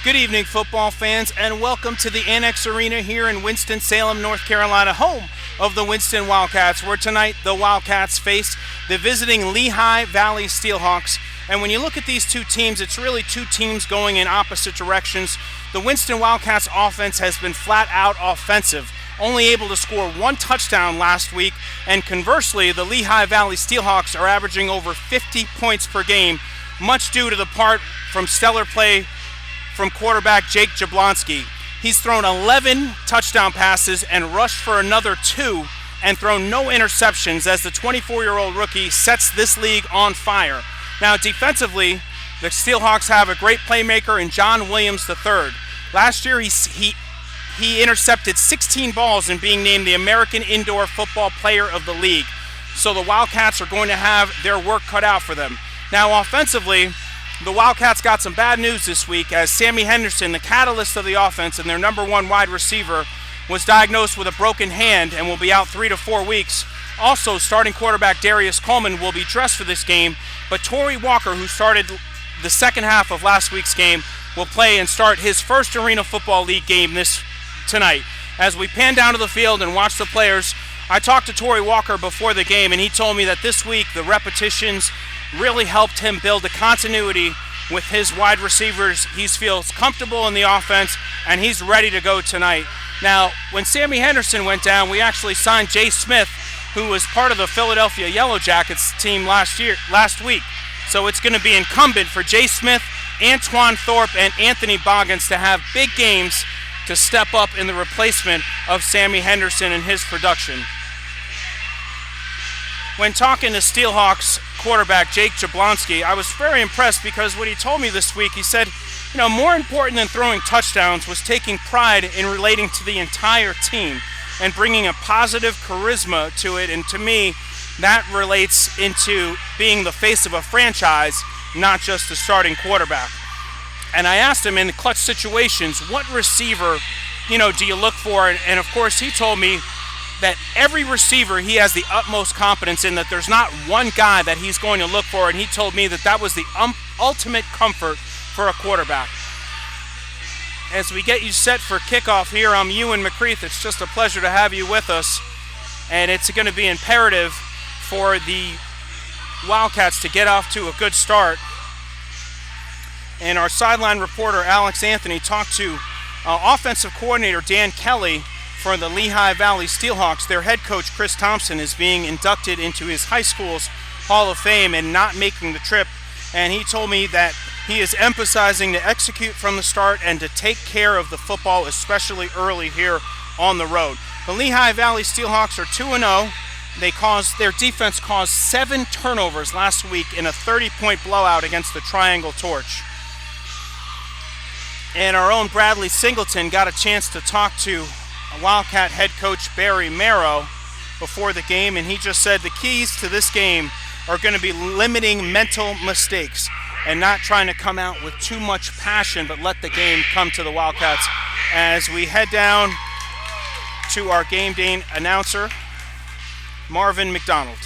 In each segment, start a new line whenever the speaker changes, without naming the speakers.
Good evening, football fans, and welcome to the Annex Arena here in Winston-Salem, North Carolina, home of the Winston Wildcats, where tonight the Wildcats face the visiting Lehigh Valley Steelhawks. And when you look at these two teams, it's really two teams going in opposite directions. The Winston Wildcats offense has been flat out offensive, only able to score one touchdown last week, and conversely, the Lehigh Valley Steelhawks are averaging over 50 points per game, much due to the part from stellar play from quarterback Jake Jablonski. He's thrown 11 touchdown passes and rushed for another 2 and thrown no interceptions as the 24-year-old rookie sets this league on fire. Now, defensively, the Steelhawks have a great playmaker in John Williams III. Last year, he intercepted 16 balls in being named the American Indoor Football Player of the League. So the Wildcats are going to have their work cut out for them. Now, offensively, the Wildcats got some bad news this week as Sammy Henderson, the catalyst of the offense and their number one wide receiver, was diagnosed with a broken hand and will be out 3 to 4 weeks. Also, starting quarterback Darius Coleman will be dressed for this game, but Torrey Walker, who started the second half of last week's game, will play and start his first Arena Football League game tonight. As we pan down to the field and watch the players, I talked to Torrey Walker before the game, and he told me that this week the repetitions really helped him build a continuity with his wide receivers. He feels comfortable in the offense, and he's ready to go tonight. Now, when Sammy Henderson went down, we actually signed Jay Smith, who was part of the Philadelphia Yellow Jackets team last week. So it's going to be incumbent for Jay Smith, Antoine Thorpe, and Anthony Boggins to have big games to step up in the replacement of Sammy Henderson and his production. When talking to Steelhawks quarterback Jake Jablonski, I was very impressed because what he told me this week, he said, more important than throwing touchdowns was taking pride in relating to the entire team and bringing a positive charisma to it. And to me, that relates into being the face of a franchise, not just the starting quarterback. And I asked him in the clutch situations, what receiver, do you look for? And of course, he told me that every receiver he has the utmost confidence in, that there's not one guy that he's going to look for, and he told me that was the ultimate comfort for a quarterback. As we get you set for kickoff here, I'm Ewan McCreath. It's just a pleasure to have you with us, and it's going to be imperative for the Wildcats to get off to a good start. And our sideline reporter, Alex Anthony, talked to offensive coordinator Dan Kelly for the Lehigh Valley Steelhawks. Their head coach, Chris Thompson, is being inducted into his high school's Hall of Fame and not making the trip. And he told me that he is emphasizing to execute from the start and to take care of the football, especially early here on the road. The Lehigh Valley Steelhawks are 2-0. Their defense caused 7 turnovers last week in a 30-point blowout against the Triangle Torch. And our own Bradley Singleton got a chance to talk to Wildcat head coach Barry Marrow before the game, and he just said the keys to this game are going to be limiting mental mistakes and not trying to come out with too much passion, but let the game come to the Wildcats. As we head down to our game day announcer, Marvin McDonald.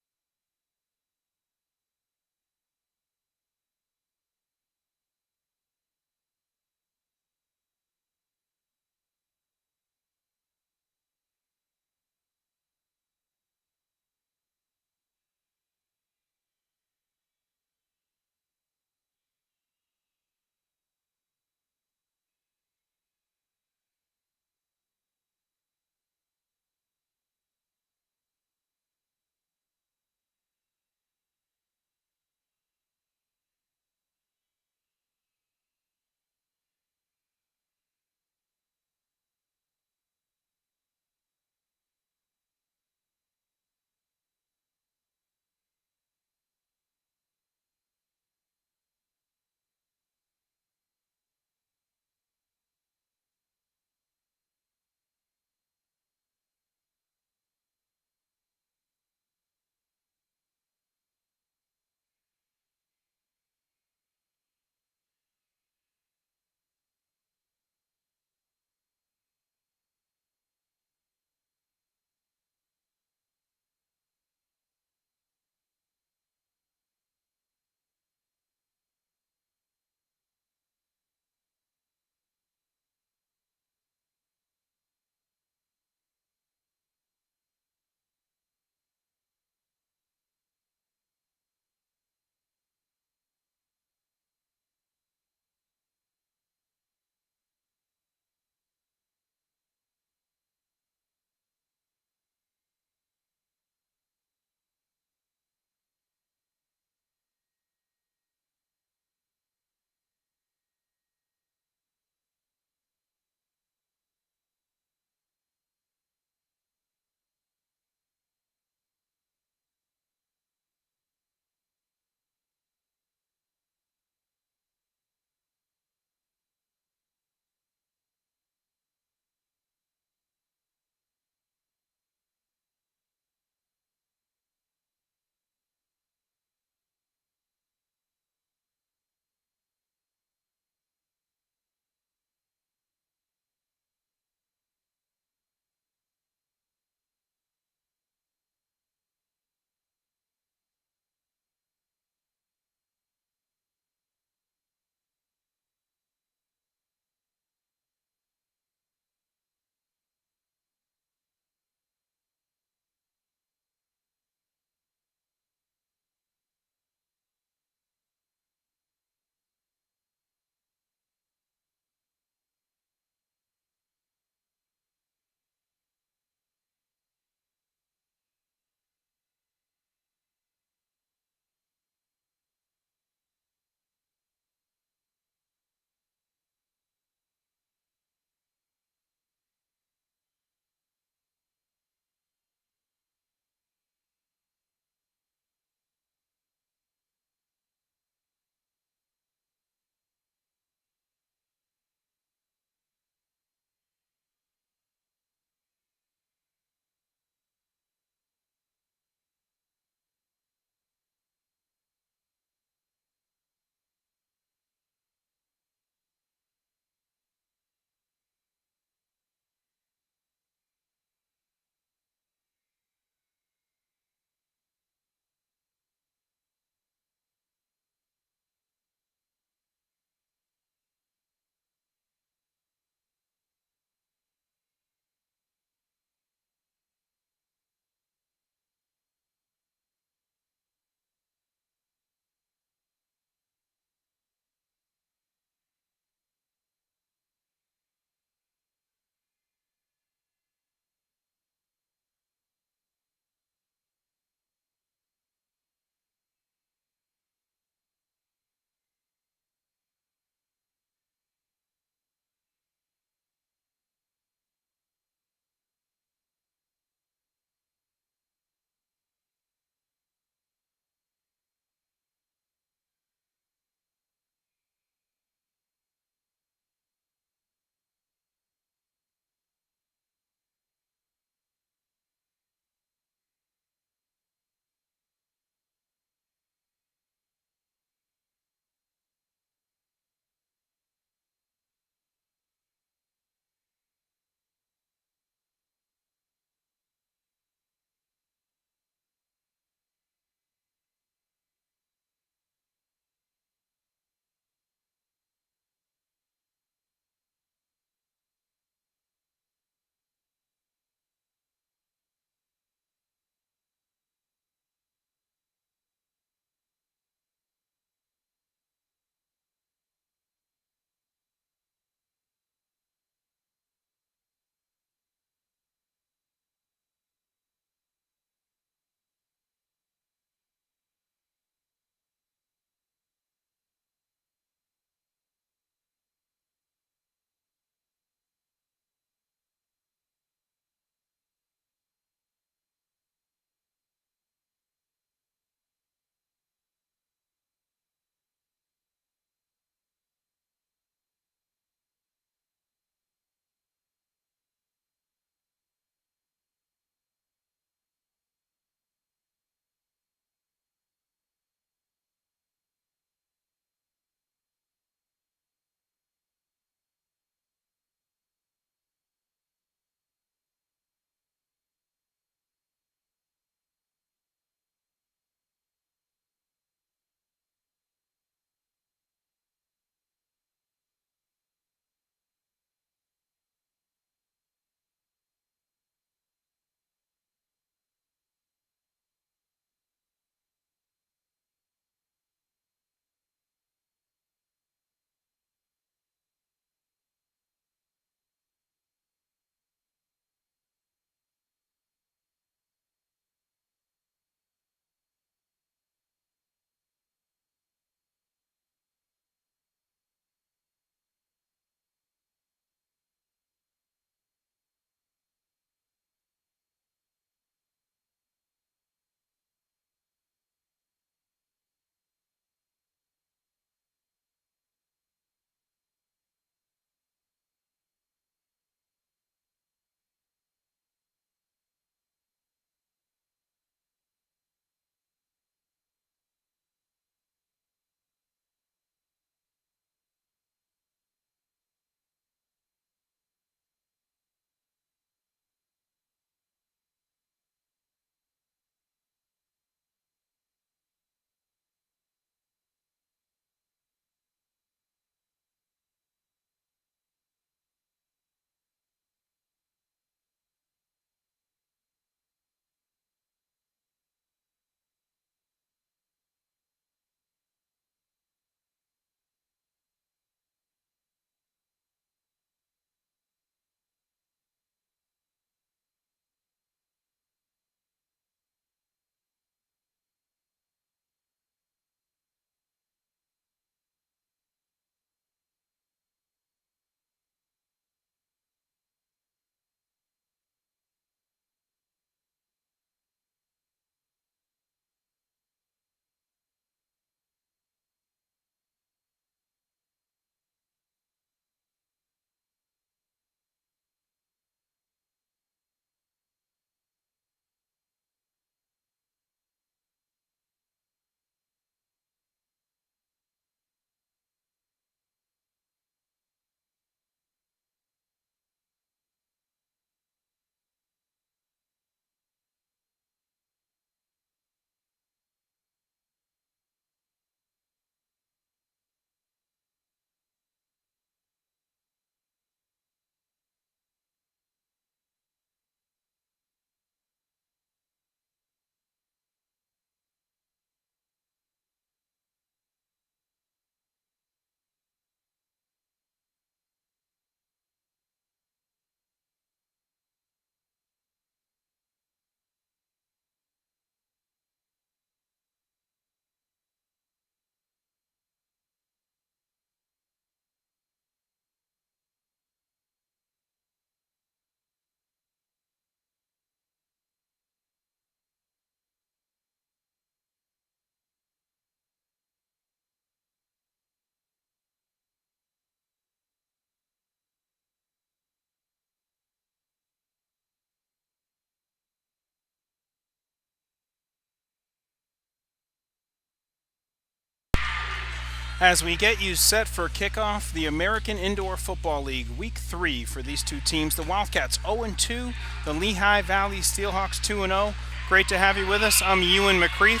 As we get you set for kickoff, the American Indoor Football League, Week 3 for these two teams. The Wildcats 0-2, the Lehigh Valley Steelhawks 2-0. Great to have you with us. I'm Ewan McCreath,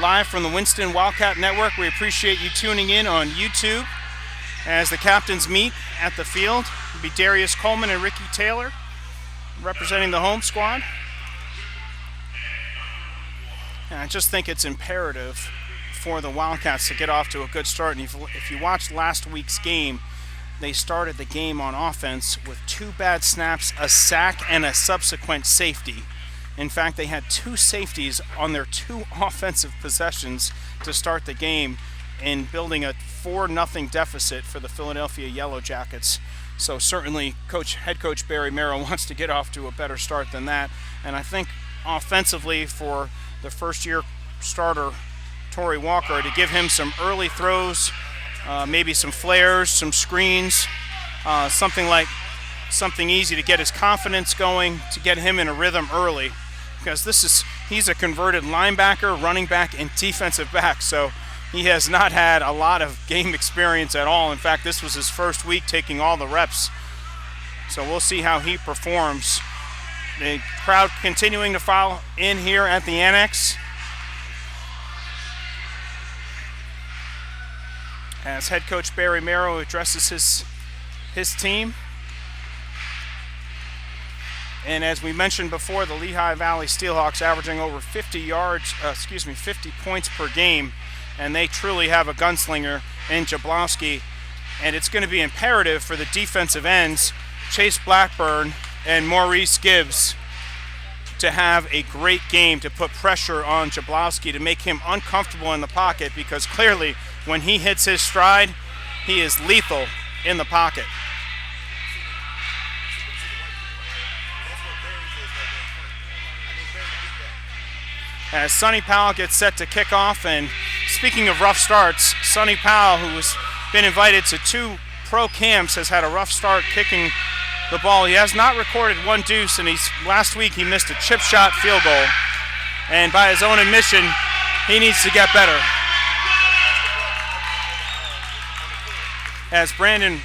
live from the Winston Wildcat Network. We appreciate you tuning in on YouTube as the captains meet at the field. It'll be Darius Coleman and Ricky Taylor representing the home squad. And I just think it's imperative for the Wildcats to get off to a good start. And if you watched last week's game, they started the game on offense with 2 bad snaps, a sack, and a subsequent safety. In fact, they had 2 safeties on their 2 offensive possessions to start the game in building a 4-0 deficit for the Philadelphia Yellow Jackets. So certainly head coach Barry Merrill wants to get off to a better start than that. And I think offensively for the first-year starter, Torrey Walker, to give him some early throws, maybe some flares, some screens, something easy to get his confidence going, to get him in a rhythm early, because he's a converted linebacker, running back, and defensive back, so he has not had a lot of game experience at all. In fact, this was his first week taking all the reps, so we'll see how he performs. The crowd continuing to file in here at the Annex as head coach Barry Merrill addresses his team. And as we mentioned before, the Lehigh Valley Steelhawks averaging over 50 points per game, and they truly have a gunslinger in Jablonski. And it's going to be imperative for the defensive ends, Chase Blackburn and Maurice Gibbs, to have a great game to put pressure on Jablonski, to make him uncomfortable in the pocket, because clearly when he hits his stride, he is lethal in the pocket. As Sonny Powell gets set to kick off, and speaking of rough starts, Sonny Powell, who has been invited to 2 pro camps, has had a rough start kicking the ball. He has not recorded 1 deuce, and last week he missed a chip shot field goal. And by his own admission, he needs to get better. As Brandon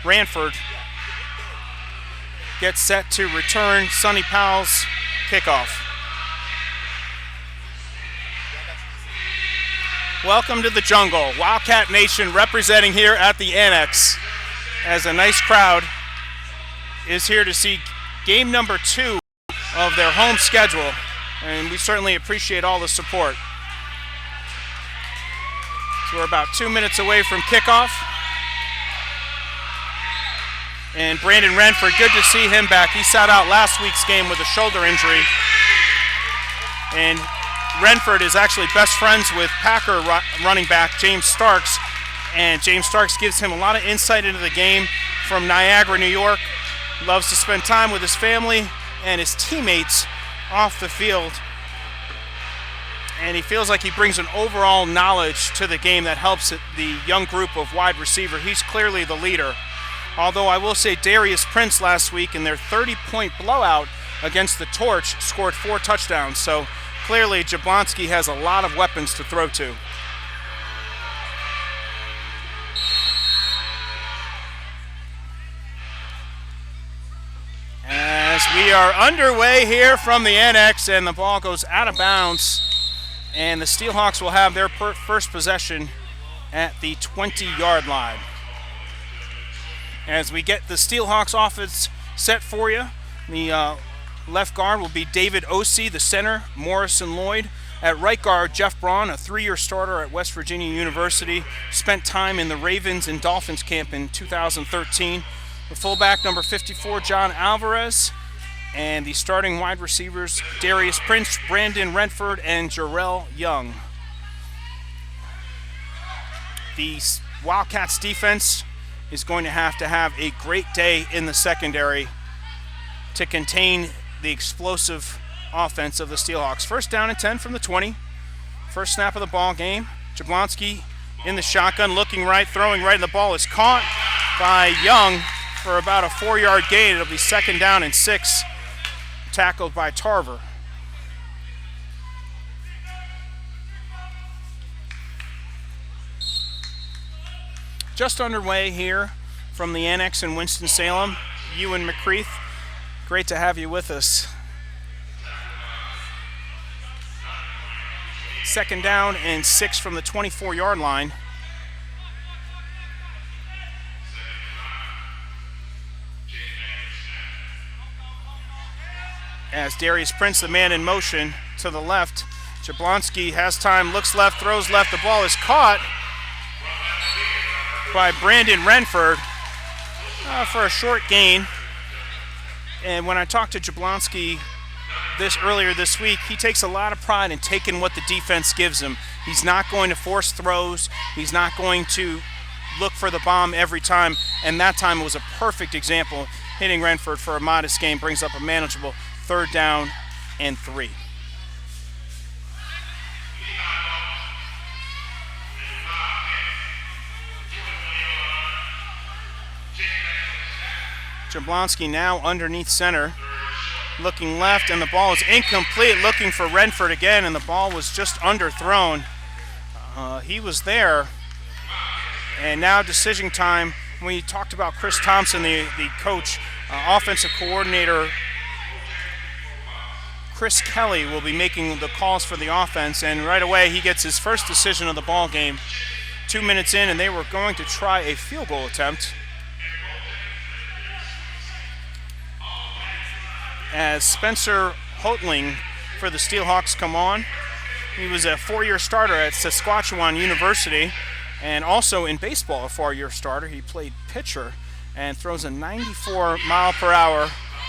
Ranford gets set to return Sonny Powell's kickoff. Welcome to the jungle. Wildcat Nation representing here at the Annex, as a nice crowd is here to see game number 2 of their home schedule, and we certainly appreciate all the support. So we're about 2 minutes away from kickoff. And Brandon Renford, good to see him back. He sat out last week's game with a shoulder injury. And Renford is actually best friends with Packer running back James Starks. And James Starks gives him a lot of insight into the game from Niagara, New York. Loves to spend time with his family and his teammates off the field. And he feels like he brings an overall knowledge to the game that helps the young group of wide receiver. He's clearly the leader. Although I will say Darius Prince last week in their 30-point blowout against the Torch scored 4 touchdowns. So clearly Jablonski has a lot of weapons to throw to. As we are underway here from the Annex, and the ball goes out of bounds, and the Steelhawks will have their first possession at the 20-yard line. As we get the Steelhawks offense set for you, the left guard will be David Osee, the center, Morrison Lloyd. At right guard, Jeff Braun, a 3-year starter at West Virginia University, spent time in the Ravens and Dolphins camp in 2013. The fullback, number 54, John Alvarez. And the starting wide receivers, Darius Prince, Brandon Renford, and Jarrell Young. The Wildcats defense is going to have a great day in the secondary to contain the explosive offense of the Steelhawks. First down and 10 from the 20. First snap of the ball game. Jablonski in the shotgun, looking right, throwing right, and the ball is caught by Young for about a 4-yard gain. It'll be 2nd down and 6, tackled by Tarver. just underway here from the Annex in Winston-Salem. Ewan McCreath, great to have you with us. Second down and 6 from the 24-yard line. As Darius Prince, the man in motion to the left. Jablonski has time, looks left, throws left. The ball is caught by Brandon Renford for a short gain. And when I talked to Jablonski earlier this week, he takes a lot of pride in taking what the defense gives him. He's not going to force throws. He's not going to look for the bomb every time. And that time was a perfect example. Hitting Renford for a modest gain brings up a manageable 3rd down and 3. Jablonski now underneath center, looking left, and the ball is incomplete, looking for Renford again, and the ball was just underthrown. He was there, and now decision time. We talked about Chris Thompson, the coach, offensive coordinator. Chris Kelly will be making the calls for the offense, and right away he gets his first decision of the ball game. 2 minutes in, and they were going to try a field goal attempt. As Spencer Hotling for the Steelhawks come on. He was a 4-year starter at Saskatchewan University, and also in baseball a 4-year starter. He played pitcher and throws a 94-mile-per-hour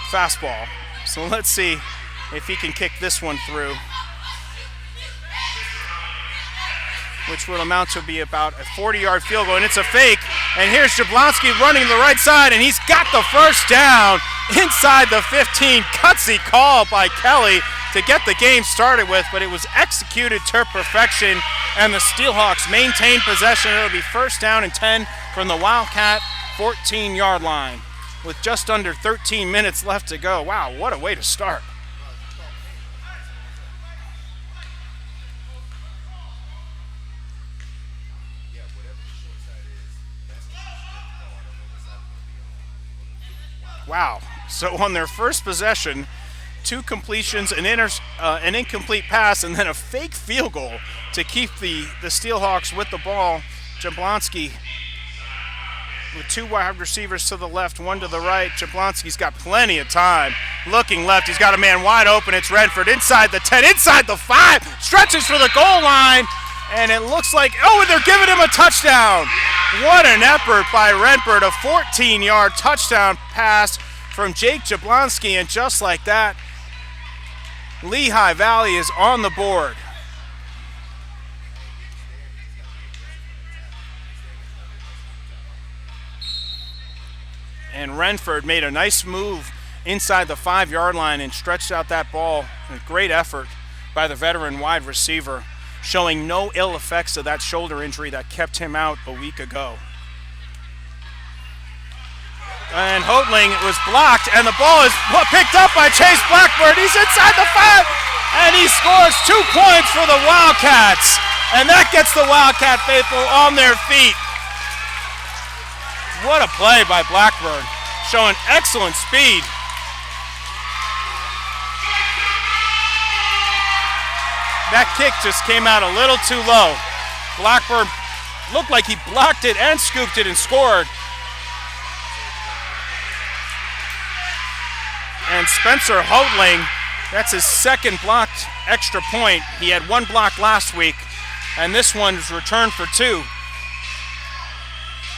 fastball. So let's see if he can kick this one through, which will amount to be about a 40-yard field goal, and it's a fake. And here's Jablonski running to the right side, and he's got the first down inside the 15. Gutsy call by Kelly to get the game started with, but it was executed to perfection, and the Steelhawks maintain possession. It'll be 1st down and 10 from the Wildcat 14-yard line with just under 13 minutes left to go. Wow, what a way to start. Wow. So on their first possession, 2 completions, an incomplete pass, and then a fake field goal to keep the Steelhawks with the ball. Jablonski with 2 wide receivers to the left, 1 to the right. Jablonski's got plenty of time. Looking left, he's got a man wide open. It's Renford inside the 10, inside the 5, stretches for the goal line, and it looks like, and they're giving him a touchdown. What an effort by Renford, a 14-yard touchdown pass from Jake Jablonski, and just like that, Lehigh Valley is on the board. And Renford made a nice move inside the 5-yard line and stretched out that ball. A great effort by the veteran wide receiver, showing no ill effects of that shoulder injury that kept him out a week ago. And Hotling was blocked, and the ball is picked up by Chase Blackburn. He's inside the 5, and he scores 2 points for the Wildcats. And that gets the Wildcat faithful on their feet. What a play by Blackburn, showing excellent speed. That kick just came out a little too low. Blackburn looked like he blocked it and scooped it and scored. And Spencer Hotling, that's his 2nd blocked extra point. He had 1 block last week, and this one was returned for 2.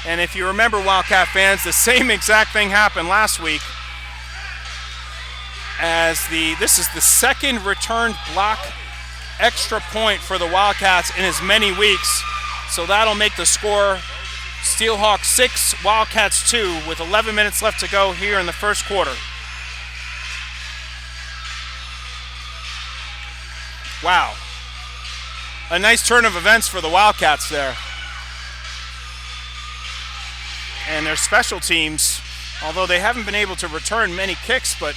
And if you remember, Wildcat fans, the same exact thing happened last week, as this is the 2nd returned block extra point for the Wildcats in as many weeks. So that'll make the score Steelhawks 6, Wildcats 2, with 11 minutes left to go here in the first quarter. Wow. A nice turn of events for the Wildcats there. And their special teams, although they haven't been able to return many kicks, but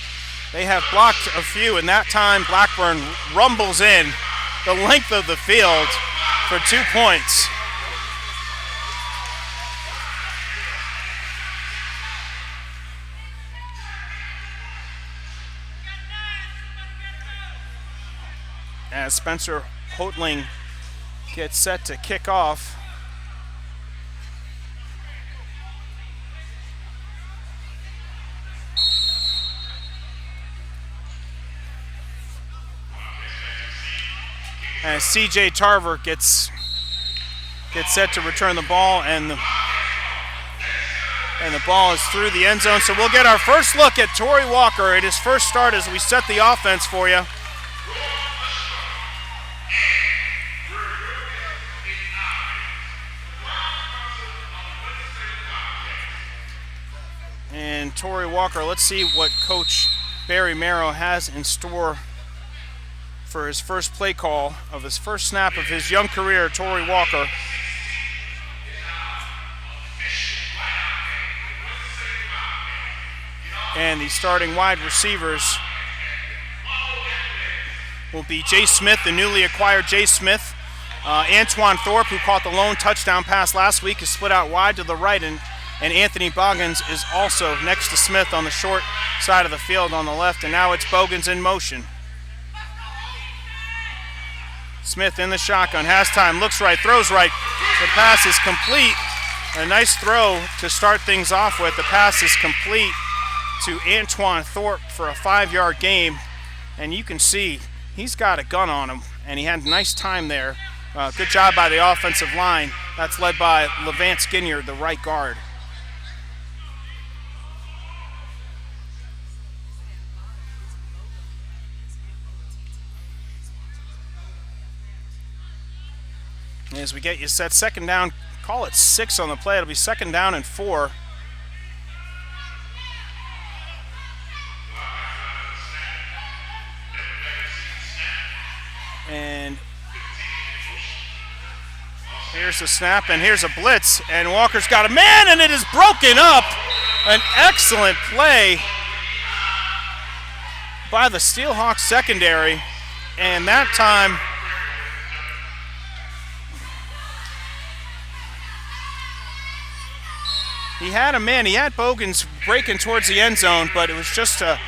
they have blocked a few, and that time Blackburn rumbles in the length of the field for 2 points. as Spencer Hoatling gets set to kick off. As CJ Tarver gets set to return the ball, and the ball is through the end zone. So we'll get our first look at Torrey Walker at his first start as we set the offense for you. And Torrey Walker, let's see what Coach Barry Merrow has in store for his first play call of his first snap of his young career. Torrey Walker. And the starting wide receivers will be Jay Smith, the newly acquired Jay Smith. Antoine Thorpe, who caught the lone touchdown pass last week, is split out wide to the right, and Anthony Boggins is also next to Smith on the short side of the field on the left, and now it's Boggins in motion. Smith in the shotgun, has time, looks right, throws right. The pass is complete. A nice throw to start things off with. The pass is complete to Antoine Thorpe for a 5-yard gain. And you can see he's got a gun on him, and he had a nice time there. Good job by the offensive line. That's led by Levance Ginyard, the right guard. As we get you set, second down, call it 6 on the play. It'll be second down and 4. And here's the snap, and here's a blitz, and Walker's got a man, and it is broken up. An excellent play by the Steelhawks secondary, and that time he had a man. He had Boggins breaking towards the end zone, but it was just a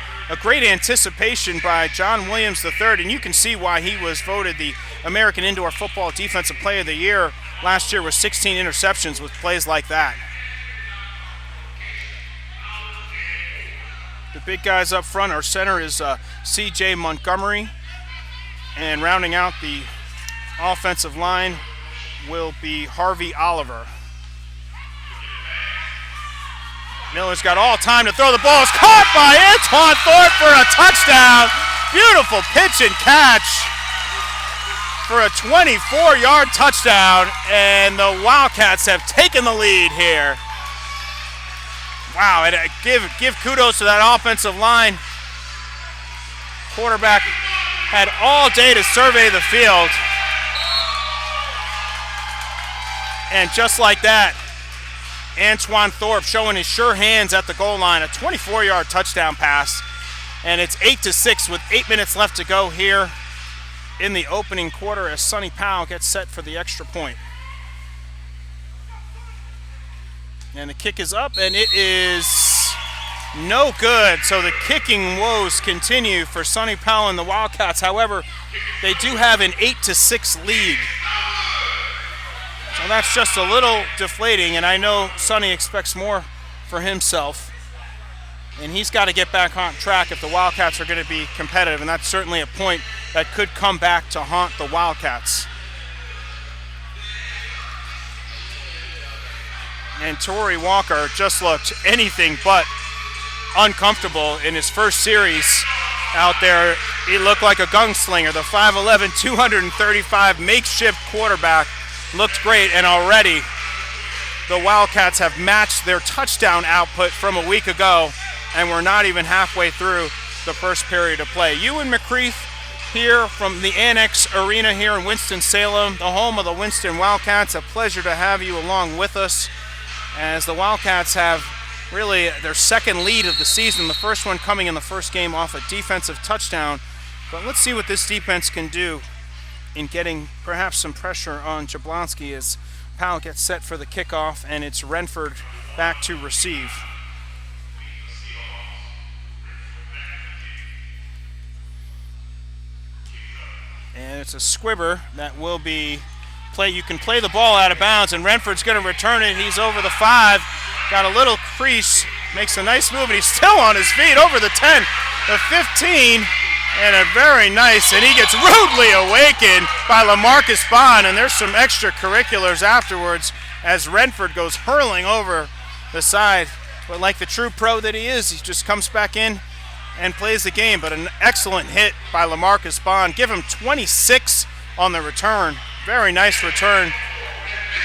great anticipation by John Williams III, and you can see why he was voted the American Indoor Football Defensive Player of the Year last year with 16 interceptions with plays like that. The big guys up front, our center is C.J. Montgomery, and rounding out the offensive line will be Harvey Oliver. Miller's got all time to throw. The ball is caught by Antoine Thorpe for a touchdown. Beautiful pitch and catch for a 24-yard touchdown, and the Wildcats have taken the lead here. Wow, and give kudos to that offensive line. Quarterback had all day to survey the field. And just like that, Antoine Thorpe showing his sure hands at the goal line, a 24-yard touchdown pass, and it's 8-6 with 8 minutes left to go here in the opening quarter as Sonny Powell gets set for the extra point. And the kick is up, and it is no good. So the kicking woes continue for Sonny Powell and the Wildcats. However, they do have an 8-6 lead. So that's just a little deflating, and I know Sonny expects more for himself. And he's got to get back on track if the Wildcats are going to be competitive, and that's certainly a point that could come back to haunt the Wildcats. And Torrey Walker just looked anything but uncomfortable in his first series out there. He looked like a gunslinger. The 5'11", 235 makeshift quarterback looked great, and already the Wildcats have matched their touchdown output from a week ago, and we're not even halfway through the first period of play. Ewan McCreath here from the Annex Arena here in Winston-Salem, the home of the Winston Wildcats. A pleasure to have you along with us as the Wildcats have really their second lead of the season, the first one coming in the first game off a defensive touchdown. But let's see what this defense can do in getting perhaps some pressure on Jablonski as Powell gets set for the kickoff, and it's Renford back to receive. And it's a squibber that will be play. You can play the ball out of bounds, and Renford's going to return it. He's over the 5, got a little crease, makes a nice move, and he's still on his feet over the 10, the 15, and a very nice, and he gets rudely awakened by LaMarcus Bond, and there's some extracurriculars afterwards as Renford goes hurling over the side. But like the true pro that he is, he just comes back in and plays the game. But an excellent hit by LaMarcus Bond. Give him 26 on the return. Very nice return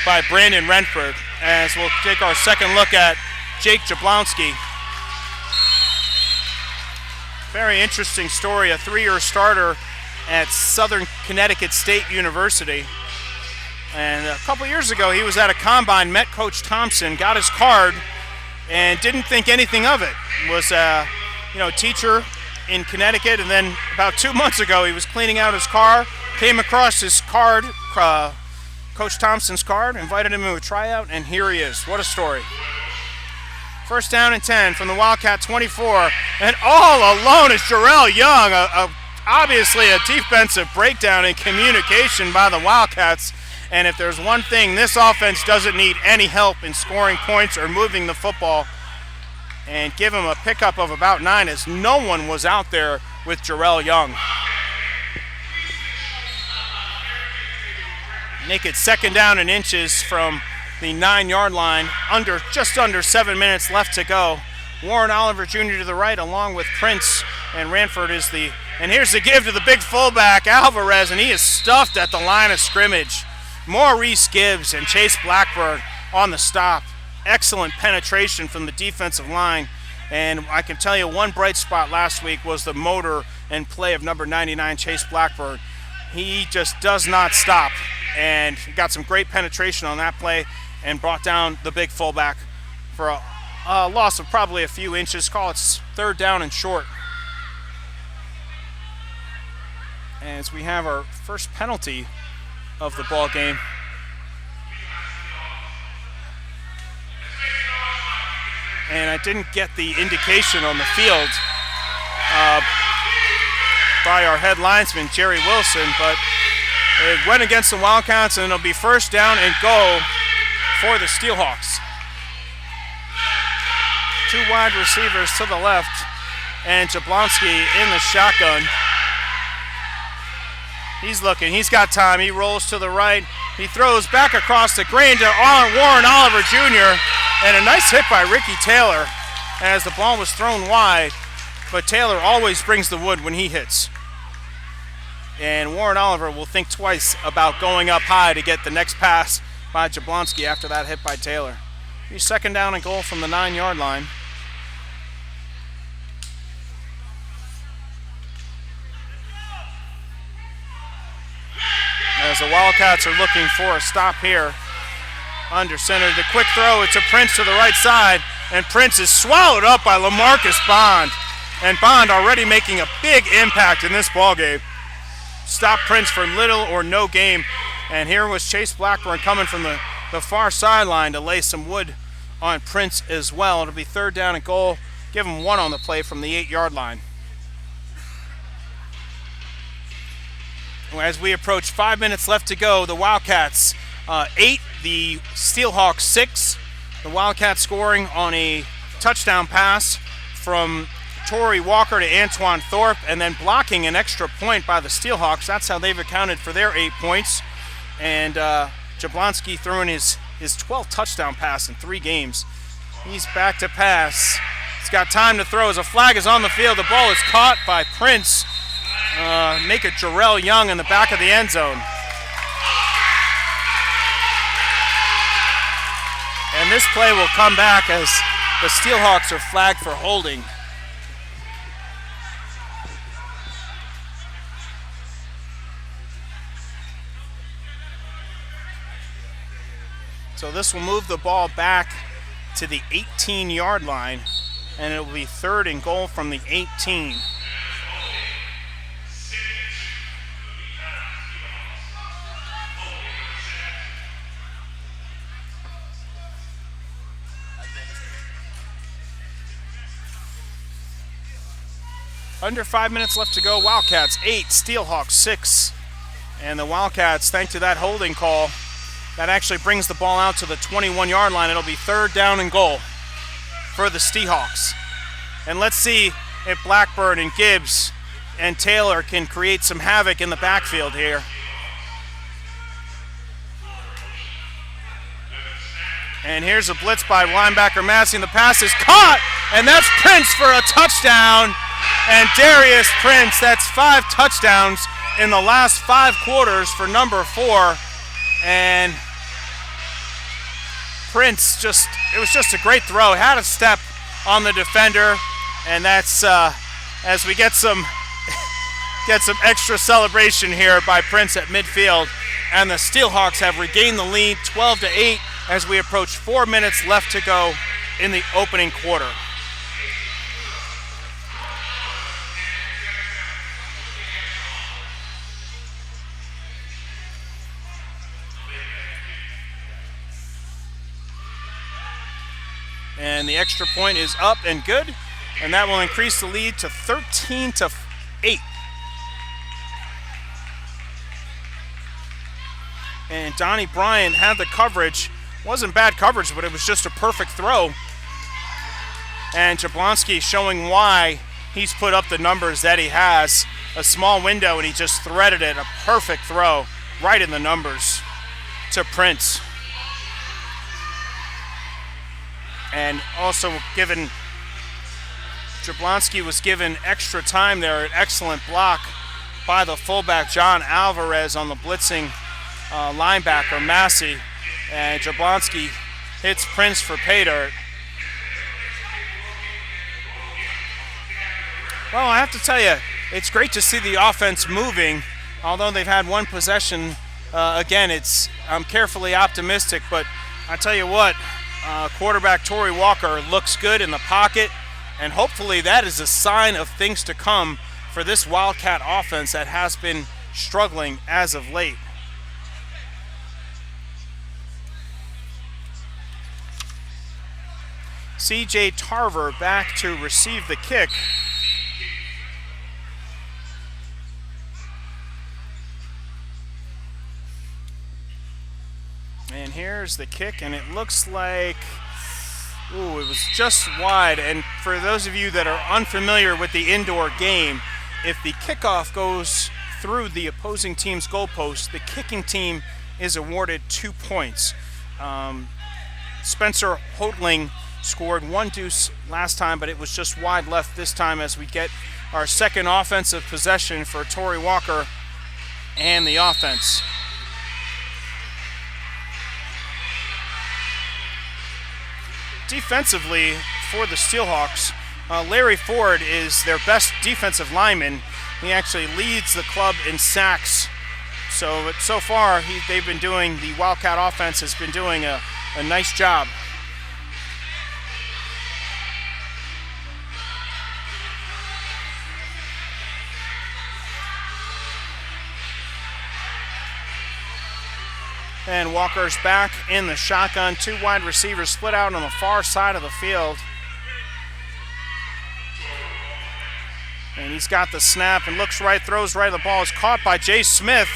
by Brandon Renford, as we'll take our second look at Jake Jablonski. Very interesting story, a 3-year starter at Southern Connecticut State University. And a couple years ago, he was at a combine, met Coach Thompson, got his card, and didn't think anything of it. Was a teacher in Connecticut, and then about 2 months ago, he was cleaning out his car, came across his card, Coach Thompson's card, invited him to a tryout, and here he is. What a story. First down and 10 from the Wildcat 24, and all alone is Jarrell Young. Obviously a defensive breakdown in communication by the Wildcats, and if there's one thing, this offense doesn't need any help in scoring points or moving the football, and give him a pickup of about 9 as no one was out there with Jarrell Young. Make it second down and inches from the 9-yard line, just under 7 minutes left to go. Warren Oliver Jr. to the right, along with Prince, and Ranford is and here's the give to the big fullback, Alvarez, and he is stuffed at the line of scrimmage. Maurice Gibbs and Chase Blackburn on the stop. Excellent penetration from the defensive line, and I can tell you one bright spot last week was the motor and play of number 99, Chase Blackburn. He just does not stop, and got some great penetration on that play and brought down the big fullback for a loss of probably a few inches. Call it third down and short. As we have our first penalty of the ball game. And I didn't get the indication on the field by our head linesman, Jerry Wilson, but it went against the Wildcats, and it'll be first down and goal for the Steelhawks. 2 wide receivers to the left, and Jablonski in the shotgun. He's looking, he's got time, he rolls to the right, he throws back across the green to Warren Oliver Jr., and a nice hit by Ricky Taylor as the ball was thrown wide, but Taylor always brings the wood when he hits. And Warren Oliver will think twice about going up high to get the next pass by Jablonski after that hit by Taylor. He's second down and goal from the 9-yard line. As the Wildcats are looking for a stop here. Under center, the quick throw, it's a Prince to the right side, and Prince is swallowed up by LaMarcus Bond. And Bond already making a big impact in this ball game. Stop Prince for little or no game. And here was Chase Blackburn coming from the far sideline to lay some wood on Prince as well. It'll be third down and goal. Give him 1 on the play from the 8-yard line. As we approach 5 minutes left to go, the Wildcats 8, the Steelhawks 6. The Wildcats scoring on a touchdown pass from Torrey Walker to Antoine Thorpe, and then blocking an extra point by the Steelhawks. That's how they've accounted for their 8 points. And Jablonski throwing his 12th touchdown pass in 3 games. He's back to pass. He's got time to throw as a flag is on the field. The ball is caught by Prince. Make it Jarrell Young in the back of the end zone. And this play will come back as the Steelhawks are flagged for holding. So this will move the ball back to the 18-yard line, and it will be third and goal from the 18. Under 5 minutes left to go. Wildcats 8, Steelhawks 6. And the Wildcats, thanks to that holding call, that actually brings the ball out to the 21-yard line. It'll be 3rd down and goal for the Seahawks. And let's see if Blackburn and Gibbs and Taylor can create some havoc in the backfield here. And here's a blitz by linebacker Massey, and the pass is caught, and that's Prince for a touchdown. And Darius Prince, that's 5 touchdowns in the last 5 quarters for number 4. And Prince it was just a great throw. Had a step on the defender, and that's as we get some extra celebration here by Prince at midfield. And the Steelhawks have regained the lead 12-8 as we approach 4 minutes left to go in the opening quarter. And the extra point is up and good, and that will increase the lead to 13-8. And Donnie Bryant had the coverage. Wasn't bad coverage, but it was just a perfect throw. And Jablonski showing why he's put up the numbers that he has. A small window, and he just threaded it. A perfect throw right in the numbers to Prince. And also Jablonski was given extra time there. An excellent block by the fullback John Alvarez on the blitzing linebacker Massey. And Jablonski hits Prince for pay dirt. Well, I have to tell you, it's great to see the offense moving. Although they've had one possession, again, I'm carefully optimistic, but I tell you what, quarterback Torrey Walker looks good in the pocket, and hopefully that is a sign of things to come for this Wildcat offense that has been struggling as of late. C.J. Tarver back to receive the kick. And here's the kick, and it looks like, it was just wide. And for those of you that are unfamiliar with the indoor game, if the kickoff goes through the opposing team's goalpost, the kicking team is awarded 2 points. Spencer Hodling scored 1 deuce last time, but it was just wide left this time as we get our second offensive possession for Torrey Walker and the offense. Defensively for the Steelhawks, Larry Ford is their best defensive lineman. He actually leads the club in sacks. So far, the Wildcat offense has been doing a nice job. And Walker's back in the shotgun. 2 wide receivers split out on the far side of the field. And he's got the snap and looks right, throws right. The ball is caught by Jay Smith,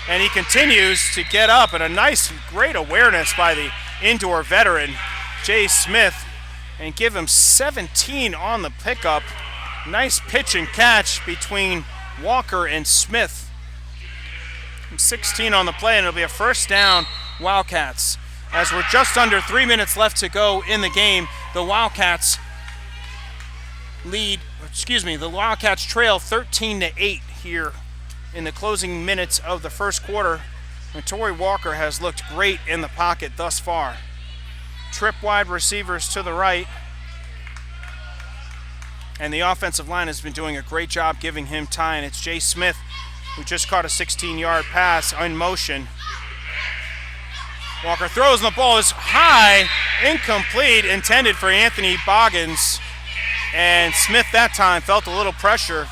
and he continues to get up. And a nice, great awareness by the indoor veteran, Jay Smith, and give him 17 on the pickup. Nice pitch and catch between Walker and Smith. 16 on the play, and it'll be a first down, Wildcats. As we're just under 3 minutes left to go in the game, the Wildcats trail 13-8 here in the closing minutes of the first quarter. And Torrey Walker has looked great in the pocket thus far. Trip wide receivers to the right. And the offensive line has been doing a great job giving him time. It's Jay Smith who just caught a 16-yard pass in motion. Walker throws, and the ball is high, incomplete, intended for Anthony Boggins. And Smith that time felt a little pressure.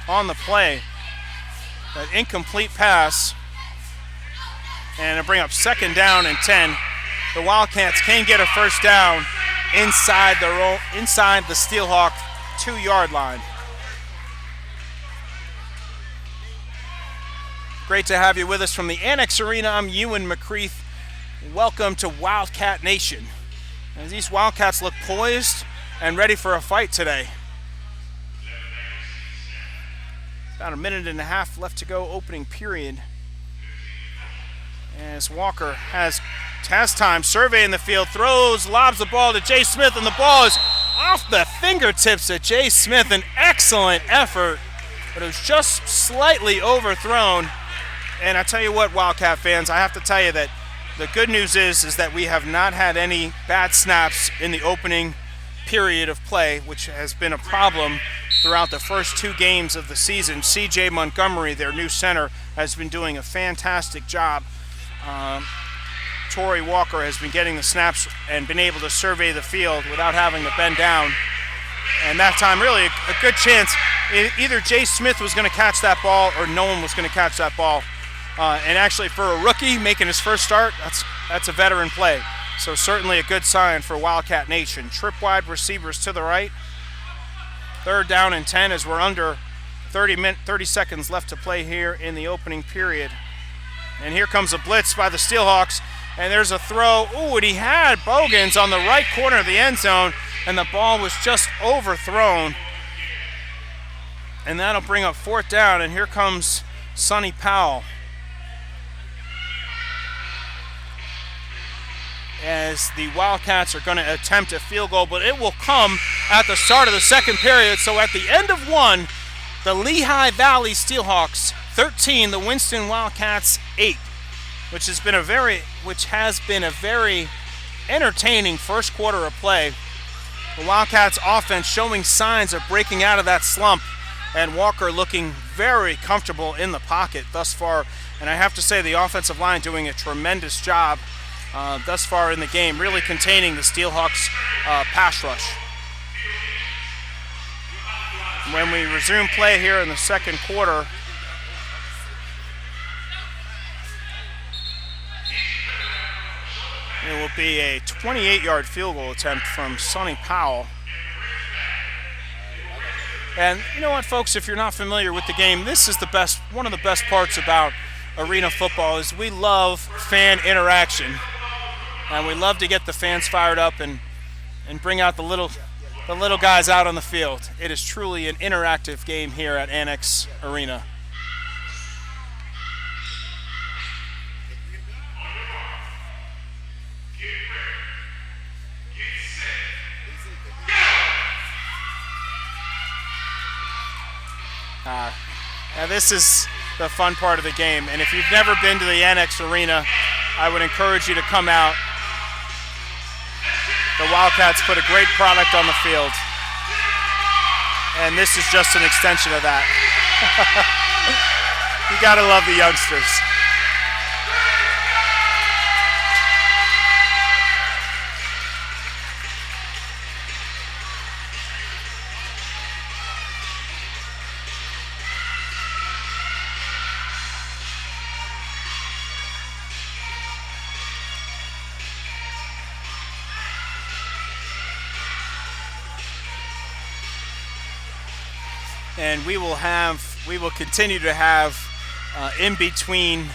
On the play. That incomplete pass. And it'll bring up 2nd down and 10. The Wildcats can get a first down inside the Steelhawk 2-yard line. Great to have you with us from the Annex Arena. I'm Ewan McCreath. Welcome to Wildcat Nation. As these Wildcats look poised and ready for a fight today. About a minute and a half left to go, opening period. As Walker has time, surveying the field, throws, lobs the ball to Jay Smith, and the ball is off the fingertips of Jay Smith. An excellent effort, but it was just slightly overthrown. And I tell you what, Wildcat fans, I have to tell you that the good news is that we have not had any bad snaps in the opening period of play, which has been a problem throughout the first 2 games of the season. C.J. Montgomery, their new center, has been doing a fantastic job. Torrey Walker has been getting the snaps and been able to survey the field without having to bend down. And that time, really a good chance. Either Jay Smith was going to catch that ball or no one was going to catch that ball. And actually, for a rookie making his first start, that's a veteran play. So certainly a good sign for Wildcat Nation. Trip wide receivers to the right. 3rd down and 10 as we're under 30 seconds left to play here in the opening period. And here comes a blitz by the Steelhawks. And there's a throw. Ooh, and he had Bogans on the right corner of the end zone. And the ball was just overthrown. And that'll bring up 4th down. And here comes Sonny Powell. As the Wildcats are going to attempt a field goal, but it will come at the start of the second period. So at the end of 1, the Lehigh Valley Steelhawks 13, the Winston Wildcats 8, which has been a very entertaining first quarter of play. The Wildcats offense showing signs of breaking out of that slump, and Walker looking very comfortable in the pocket thus far. And I have to say the offensive line doing a tremendous job thus far in the game, really containing the Steelhawks pass rush. When we resume play here in the second quarter, it will be a 28-yard field goal attempt from Sonny Powell. And you know what, folks, if you're not familiar with the game, this is one of the best parts about arena football is we love fan interaction. And we love to get the fans fired up and bring out the little guys out on the field. It is truly an interactive game here at Annex Arena. Now this is the fun part of the game, and if you've never been to the Annex Arena, I would encourage you to come out. The Wildcats put a great product on the field, and this is just an extension of that. You gotta love the youngsters. And we will continue to have in between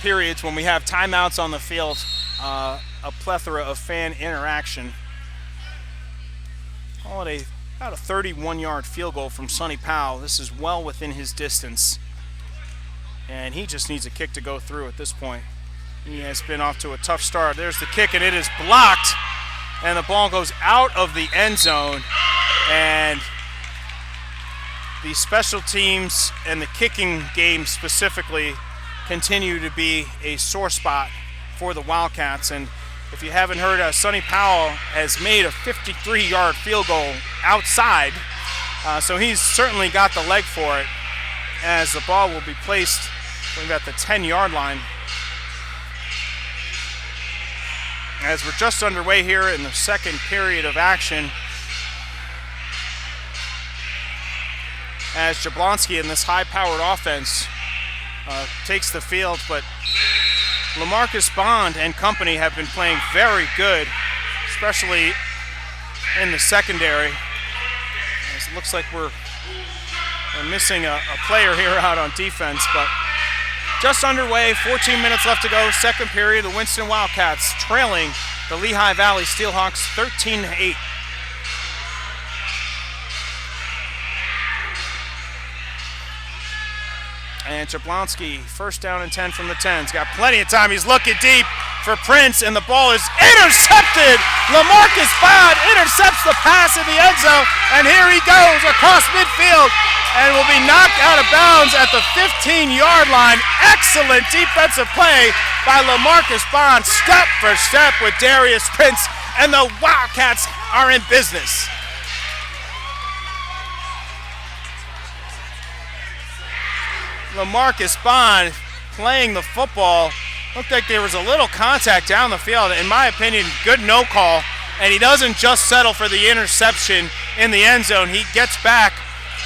periods when we have timeouts on the field, a plethora of fan interaction. Call it about a 31-yard field goal from Sonny Powell. This is well within his distance, and he just needs a kick to go through at this point. He has been off to a tough start. There's the kick, and it is blocked, and the ball goes out of the end zone, and the special teams and the kicking game specifically continue to be a sore spot for the Wildcats. And if you haven't heard, Sonny Powell has made a 53-yard field goal outside, so he's certainly got the leg for it, as the ball will be placed at the 10-yard line. As we're just underway here in the second period of action, as Jablonski in this high-powered offense takes the field, but LaMarcus Bond and company have been playing very good, especially in the secondary. It looks like we're missing a player here out on defense, but just underway, 14 minutes left to go, second period. The Winston Wildcats trailing the Lehigh Valley Steelhawks 13-8. And Jablonski, first down and 10 from the 10. He's got plenty of time. He's looking deep for Prince, and the ball is intercepted. LaMarcus Bond intercepts the pass in the end zone, and here he goes across midfield and will be knocked out of bounds at the 15-yard line. Excellent defensive play by LaMarcus Bond, step for step with Darius Prince, and the Wildcats are in business. LaMarcus Bond playing the football. Looked like there was a little contact down the field. In my opinion, good no call. And he doesn't just settle for the interception in the end zone. He gets back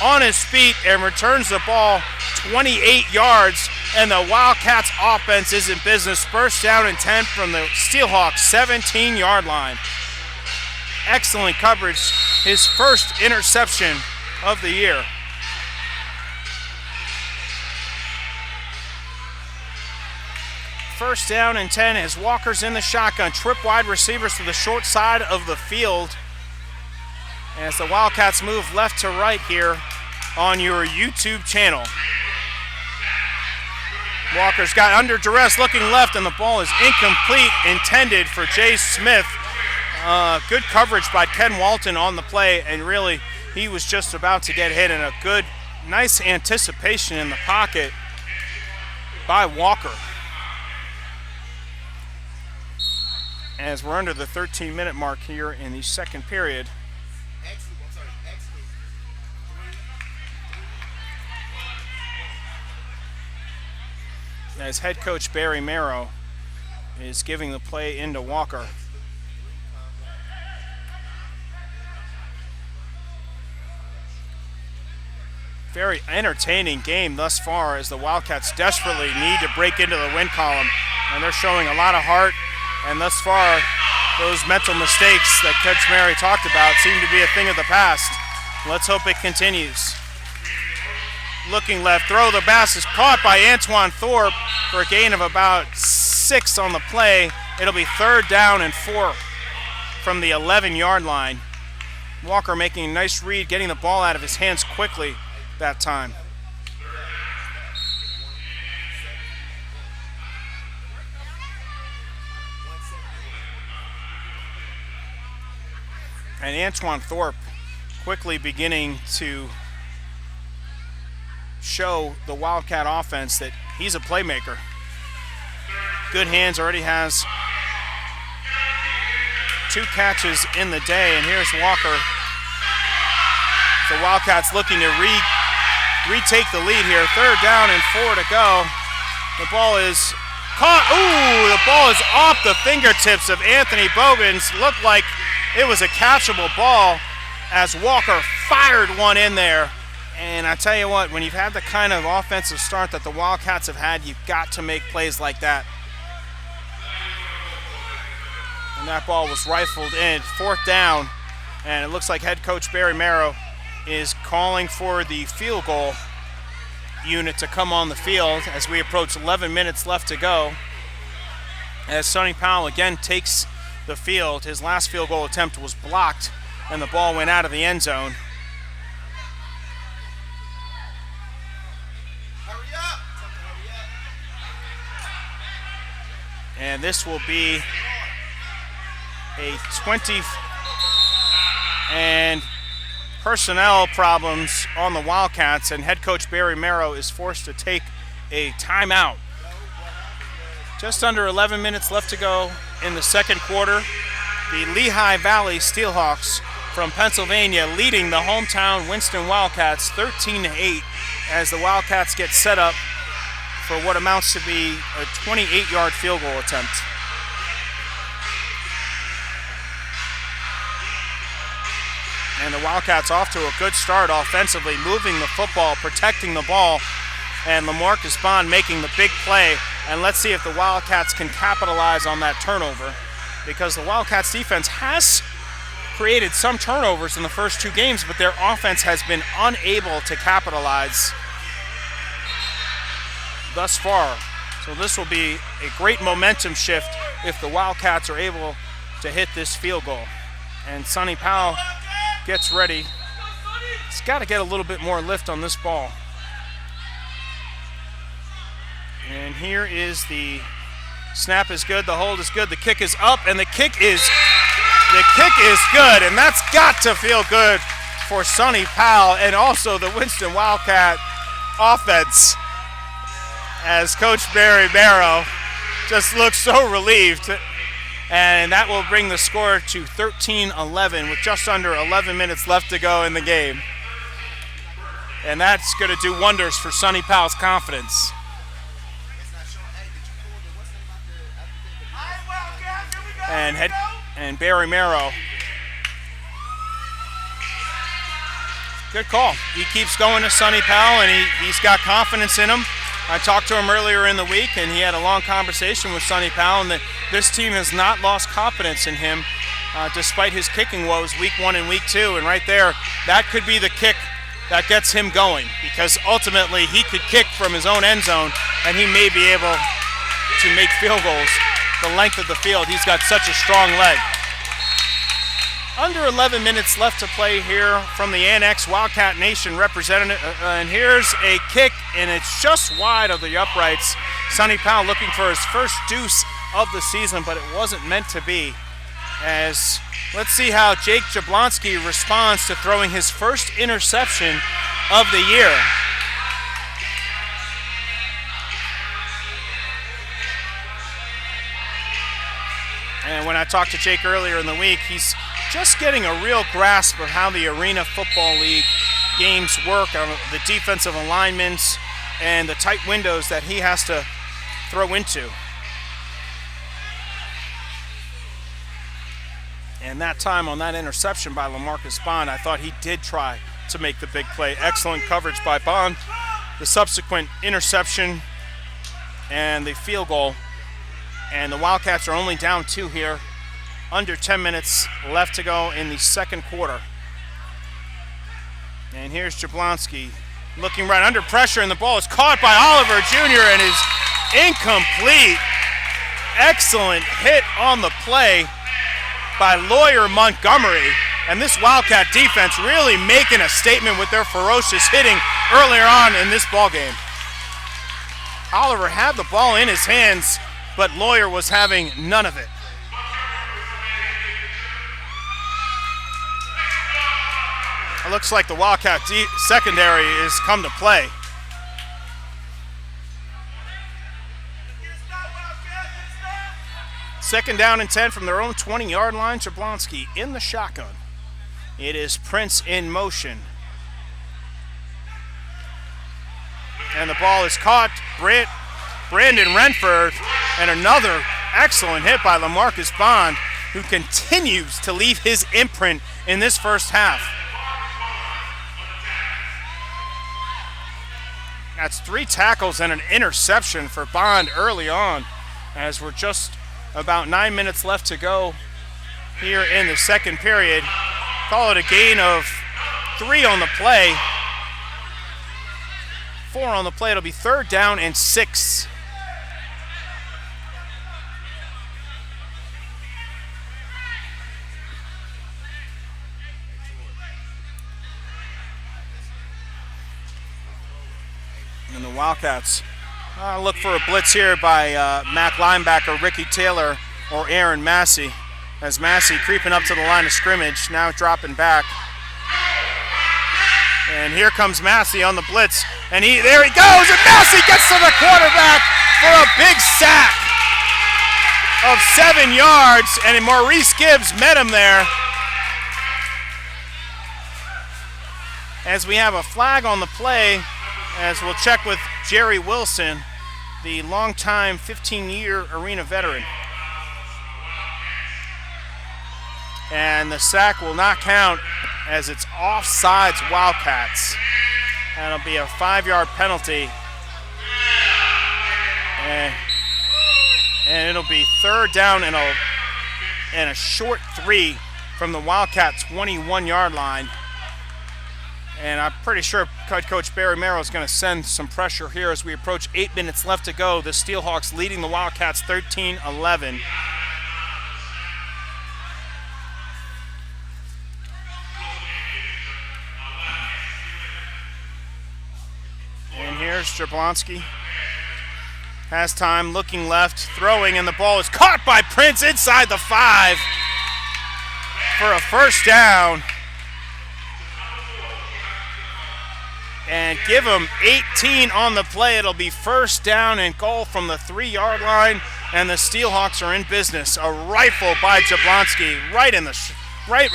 on his feet and returns the ball 28 yards. And the Wildcats offense is in business. First down and 10 from the Steelhawks 17-yard line. Excellent coverage. His first interception of the year. First down and 10 as Walker's in the shotgun. Trip wide receivers to the short side of the field as the Wildcats move left to right here on your YouTube channel. Walker's got under duress, looking left, and the ball is incomplete, intended for Jay Smith. Good coverage by Ken Walton on the play, and really he was just about to get hit, and a good, nice anticipation in the pocket by Walker. As we're under the 13-minute mark here in the second period. As head coach Barry Merrow is giving the play into Walker. Very entertaining game thus far as the Wildcats desperately need to break into the win column, and they're showing a lot of heart. And thus far, those mental mistakes that Coach Mary talked about seem to be a thing of the past. Let's hope it continues. Looking left, throw, the pass is caught by Antoine Thorpe for a gain of about 6 on the play. It'll be third down and 4 from the 11-yard line. Walker making a nice read, getting the ball out of his hands quickly that time. And Antoine Thorpe quickly beginning to show the Wildcat offense that he's a playmaker. Good hands, already has 2 catches in the day, and here's Walker. The Wildcats looking to retake the lead here. Third down and 4 to go. The ball is caught. Ooh, the ball is off the fingertips of Anthony Bogans. Looked like it was a catchable ball as Walker fired one in there. And I tell you what, when you've had the kind of offensive start that the Wildcats have had, you've got to make plays like that. And that ball was rifled in, fourth down. And it looks like head coach Barry Merrow is calling for the field goal unit to come on the field as we approach 11 minutes left to go. As Sonny Powell again takes the field. His last field goal attempt was blocked and the ball went out of the end zone. Hurry up. And this will be a 20 and personnel problems on the Wildcats, and head coach Barry Merrow is forced to take a timeout. Just under 11 minutes left to go in the second quarter. The Lehigh Valley Steelhawks from Pennsylvania leading the hometown Winston Wildcats 13-8 as the Wildcats get set up for what amounts to be a 28-yard field goal attempt. And the Wildcats off to a good start offensively, moving the football, protecting the ball, and LaMarcus Bond making the big play. And let's see if the Wildcats can capitalize on that turnover, because the Wildcats defense has created some turnovers in the first 2 games, but their offense has been unable to capitalize thus far. So this will be a great momentum shift if the Wildcats are able to hit this field goal. And Sonny Powell gets ready. He's got to get a little bit more lift on this ball. And here is the snap is good, the hold is good, the kick is up, and the kick is good, and that's got to feel good for Sonny Powell and also the Winston Wildcat offense, as Coach Barry Barrow just looks so relieved. And that will bring the score to 13-11 with just under 11 minutes left to go in the game. And that's going to do wonders for Sonny Powell's confidence. And Barry Merrow. Good call. He keeps going to Sonny Powell, and he's got confidence in him. I talked to him earlier in the week, and he had a long conversation with Sonny Powell, and this team has not lost confidence in him despite his kicking woes week 1 and week 2. And right there, that could be the kick that gets him going, because ultimately he could kick from his own end zone, and he may be able to make field goals the length of the field. He's got such a strong leg. Under 11 minutes left to play here from the Annex Wildcat Nation representative, and here's a kick, and it's just wide of the uprights. Sonny Powell looking for his first deuce of the season, but it wasn't meant to be. As let's see how Jake Jablonski responds to throwing his first interception of the year. And when I talked to Jake earlier in the week, he's just getting a real grasp of how the Arena Football League games work, on the defensive alignments and the tight windows that he has to throw into. And that time on that interception by LaMarcus Bond, I thought he did try to make the big play. Excellent coverage by Bond. The subsequent interception and the field goal. And the Wildcats are only down 2 here. Under 10 minutes left to go in the second quarter. And here's Jablonski looking right under pressure, and the ball is caught by Oliver Jr. and is incomplete. Excellent hit on the play by Lawyer Montgomery. And this Wildcat defense really making a statement with their ferocious hitting earlier on in this ballgame. Oliver had the ball in his hands, but Lawyer was having none of it. It looks like the Wildcat secondary is come to play. Second down and 10 from their own 20-yard line. Jablonski in the shotgun. It is Prince in motion. And the ball is caught. Brandon Renford, and another excellent hit by LaMarcus Bond, who continues to leave his imprint in this first half. That's 3 tackles and an interception for Bond early on, as we're just about 9 minutes left to go here in the second period. Call it a gain of 3 on the play. 4 on the play. It'll be 3rd down and 6. And the Wildcats look for a blitz here by MAC linebacker Ricky Taylor or Aaron Massey, as Massey creeping up to the line of scrimmage, now dropping back. And here comes Massey on the blitz, and there he goes, and Massey gets to the quarterback for a big sack of 7 yards, and Maurice Gibbs met him there. As we have a flag on the play, as we'll check with Jerry Wilson, the longtime 15-year Arena veteran. And the sack will not count, as it's offsides Wildcats. That'll be a 5-yard penalty. And it'll be 3rd down and a short 3 from the Wildcat 21-yard line. And I'm pretty sure head coach Barry Merrill is going to send some pressure here as we approach 8 minutes left to go. The Steelhawks leading the Wildcats 13-11. And here's Jablonski. Has time, looking left, throwing, and the ball is caught by Prince inside the 5 for a first down. And give him 18 on the play. It'll be first down and goal from the 3-yard line, and the Steelhawks are in business. A rifle by Jablonski right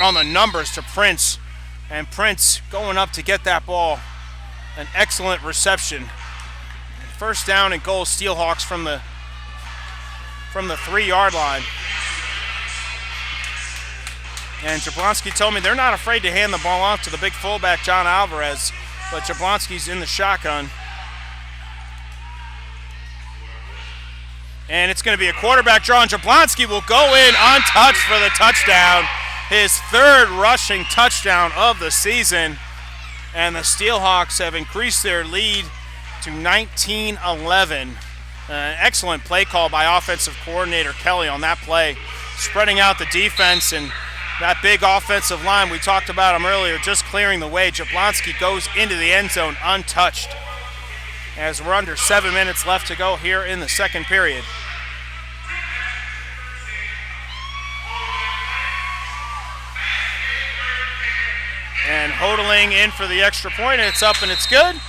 on the numbers to Prince, and Prince going up to get that ball. An excellent reception. First down and goal, Steelhawks from the 3-yard line. And Jablonski told me they're not afraid to hand the ball off to the big fullback, John Alvarez. But Jablonski's in the shotgun. And it's going to be a quarterback draw, and Jablonski will go in untouched for the touchdown. His 3rd rushing touchdown of the season. And the Steelhawks have increased their lead to 19-11. Excellent play call by offensive coordinator Kelly on that play. Spreading out the defense, and that big offensive line, we talked about him earlier, just clearing the way. Jablonski goes into the end zone untouched as we're under 7 minutes left to go here in the second period. And Hodling in for the extra point, and it's up and it's good.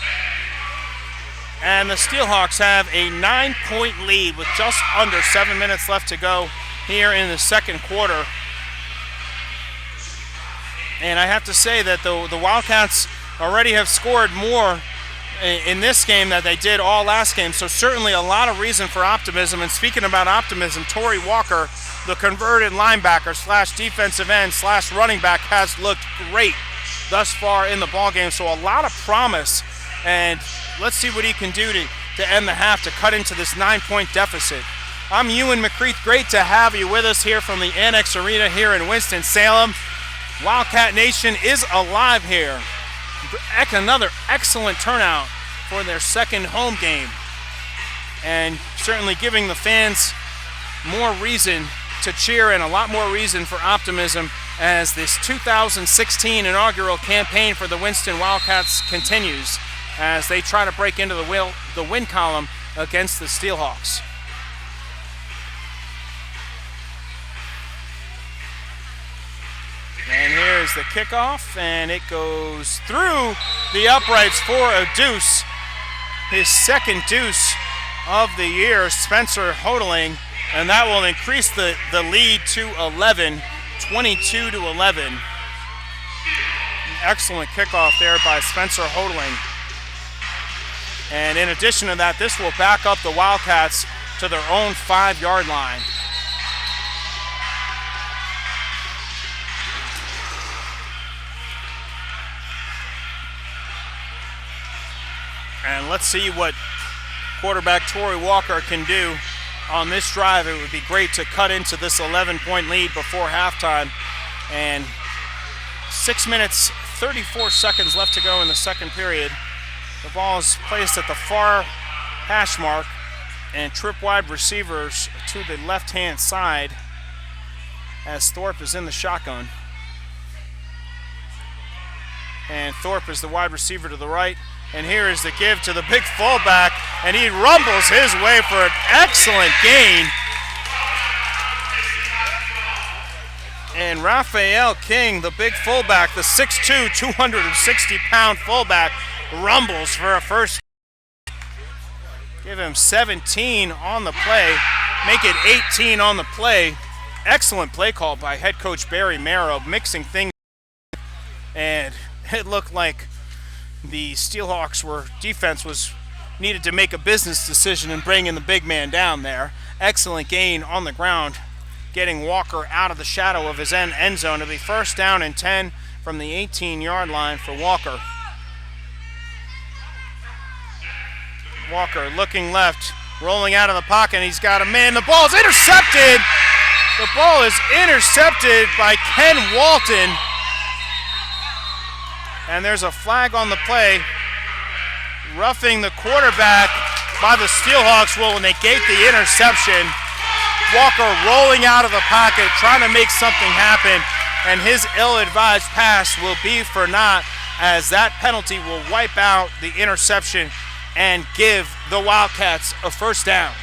And the Steelhawks have a 9-point lead with just under 7 minutes left to go here in the second quarter. And I have to say that the Wildcats already have scored more in this game than they did all last game, so certainly a lot of reason for optimism. And speaking about optimism, Torrey Walker, the converted linebacker / defensive end / running back, has looked great thus far in the ballgame, so a lot of promise. And let's see what he can do to end the half to cut into this 9-point deficit. I'm Ewan McCreath. Great to have you with us here from the Annex Arena here in Winston-Salem. Wildcat Nation is alive here. Another excellent turnout for their second home game, and certainly giving the fans more reason to cheer and a lot more reason for optimism as this 2016 inaugural campaign for the Winston Wildcats continues as they try to break into the win column against the Steelhawks. And here's the kickoff, and it goes through the uprights for a deuce. His second deuce of the year, Spencer Hodling, and that will increase the lead to 11, 22-11. Excellent kickoff there by Spencer Hodling. And in addition to that, this will back up the Wildcats to their own 5-yard line. And let's see what quarterback Torrey Walker can do on this drive. It would be great to cut into this 11-point lead before halftime. And 6 minutes, 34 seconds left to go in the second period. The ball is placed at the far hash mark, and trip wide receivers to the left-hand side as Thorpe is in the shotgun. And Thorpe is the wide receiver to the right. And here is the give to the big fullback, and he rumbles his way for an excellent gain. And Raphael King, the big fullback, the 6'2", 260-pound fullback, rumbles for a first. Give him 17 on the play, make it 18 on the play. Excellent play call by head coach Barry Merrill, mixing things. And it looked like the Steelhawks defense needed to make a business decision and bring in the big man down there. Excellent gain on the ground, getting Walker out of the shadow of his end zone. It'll be first down and 10 from the 18-yard line for Walker. Walker looking left, rolling out of the pocket. He's got a man. The ball's intercepted The ball is intercepted by Ken Walton. And there's a flag on the play. Roughing the quarterback by the Steelhawks will negate the interception. Walker rolling out of the pocket, trying to make something happen, and his ill-advised pass will be for naught, as that penalty will wipe out the interception and give the Wildcats a first down.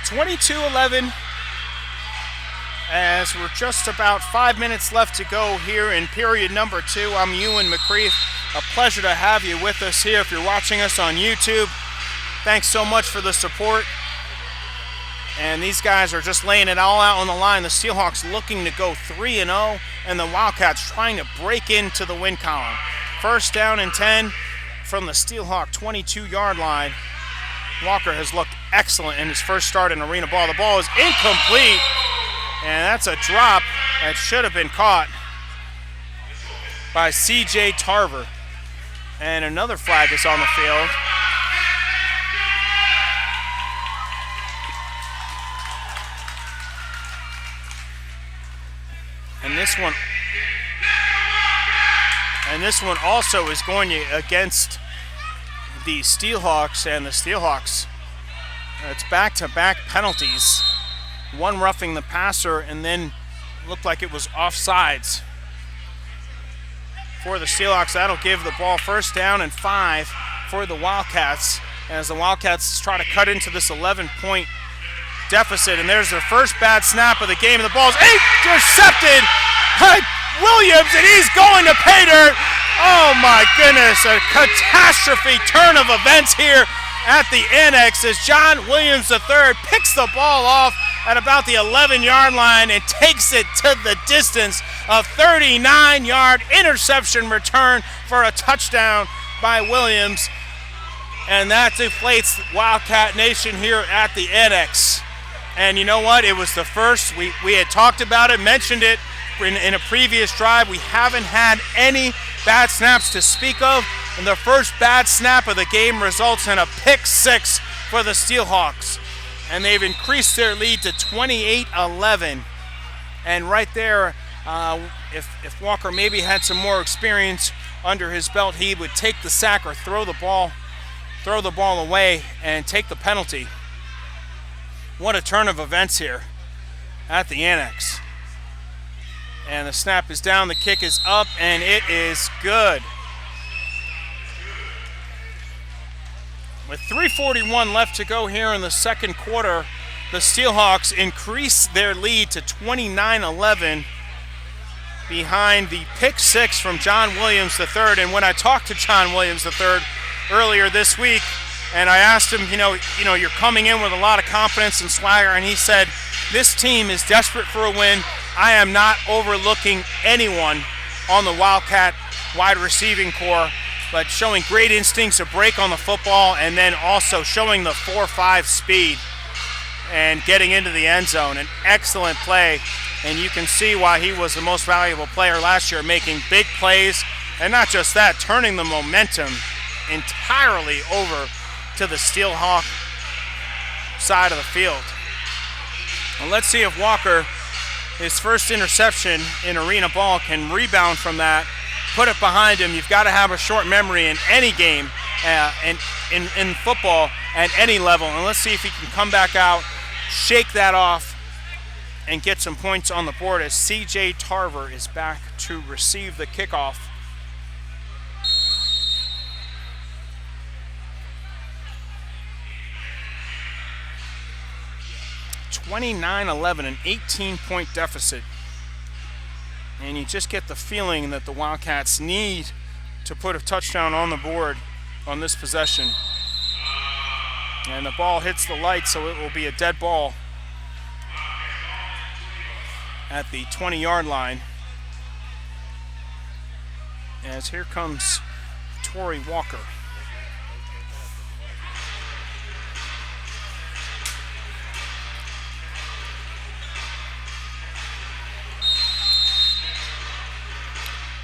(22-11) as we're just about 5 minutes left to go here in period number 2. I'm Ewan McCreef. A pleasure to have you with us here. If you're watching us on YouTube, thanks so much for the support. And these guys are just laying it all out on the line. The Steelhawks looking to go 3-0, and the Wildcats trying to break into the win column. First down and 10 from the Steelhawk 22-yard line. Walker has looked excellent in his first start in arena ball. The ball is incomplete, and that's a drop that should have been caught by C.J. Tarver. And another flag is on the field. And this one also is going against the Steelhawks, and the Steelhawks, it's back-to-back penalties. One roughing the passer, and then looked like it was offsides for the Steelhawks. That'll give the ball first down and 5 for the Wildcats, as the Wildcats try to cut into this 11-point deficit. And there's their first bad snap of the game, and the ball's intercepted by Williams, and he's going to pay dirt. Oh my goodness, a catastrophe turn of events here at the Annex as John Williams III picks the ball off at about the 11-yard line and takes it to the distance. A 39-yard interception return for a touchdown by Williams. And that deflates Wildcat Nation here at the Annex. And you know what? It was the first. We had talked about it, mentioned it in a previous drive. We haven't had any bad snaps to speak of. And the first bad snap of the game results in a pick 6 for the Steelhawks. And they've increased their lead to 28-11. And right there, if Walker maybe had some more experience under his belt, he would take the sack or throw the ball away and take the penalty. What a turn of events here at the Annex. And the snap is down, the kick is up, and it is good. With 3:41 left to go here in the second quarter, the Steelhawks increase their lead to 29-11 behind the pick 6 from John Williams III. And when I talked to John Williams III earlier this week, and I asked him, you're coming in with a lot of confidence and swagger, and he said, this team is desperate for a win. I am not overlooking anyone on the Wildcat wide receiving core, but showing great instincts to break on the football, and then also showing the 4.5 speed and getting into the end zone. An excellent play, and you can see why he was the most valuable player last year, making big plays, and not just that, turning the momentum entirely over to the Steelhawk side of the field. And let's see if Walker, his first interception in arena ball, can rebound from that, put it behind him. You've got to have a short memory in any game, in football at any level. And let's see if he can come back out, shake that off, and get some points on the board as C.J. Tarver is back to receive the kickoff. (29-11), an 18-point deficit. And you just get the feeling that the Wildcats need to put a touchdown on the board on this possession. And the ball hits the light, so it will be a dead ball at the 20-yard line. As here comes Torrey Walker.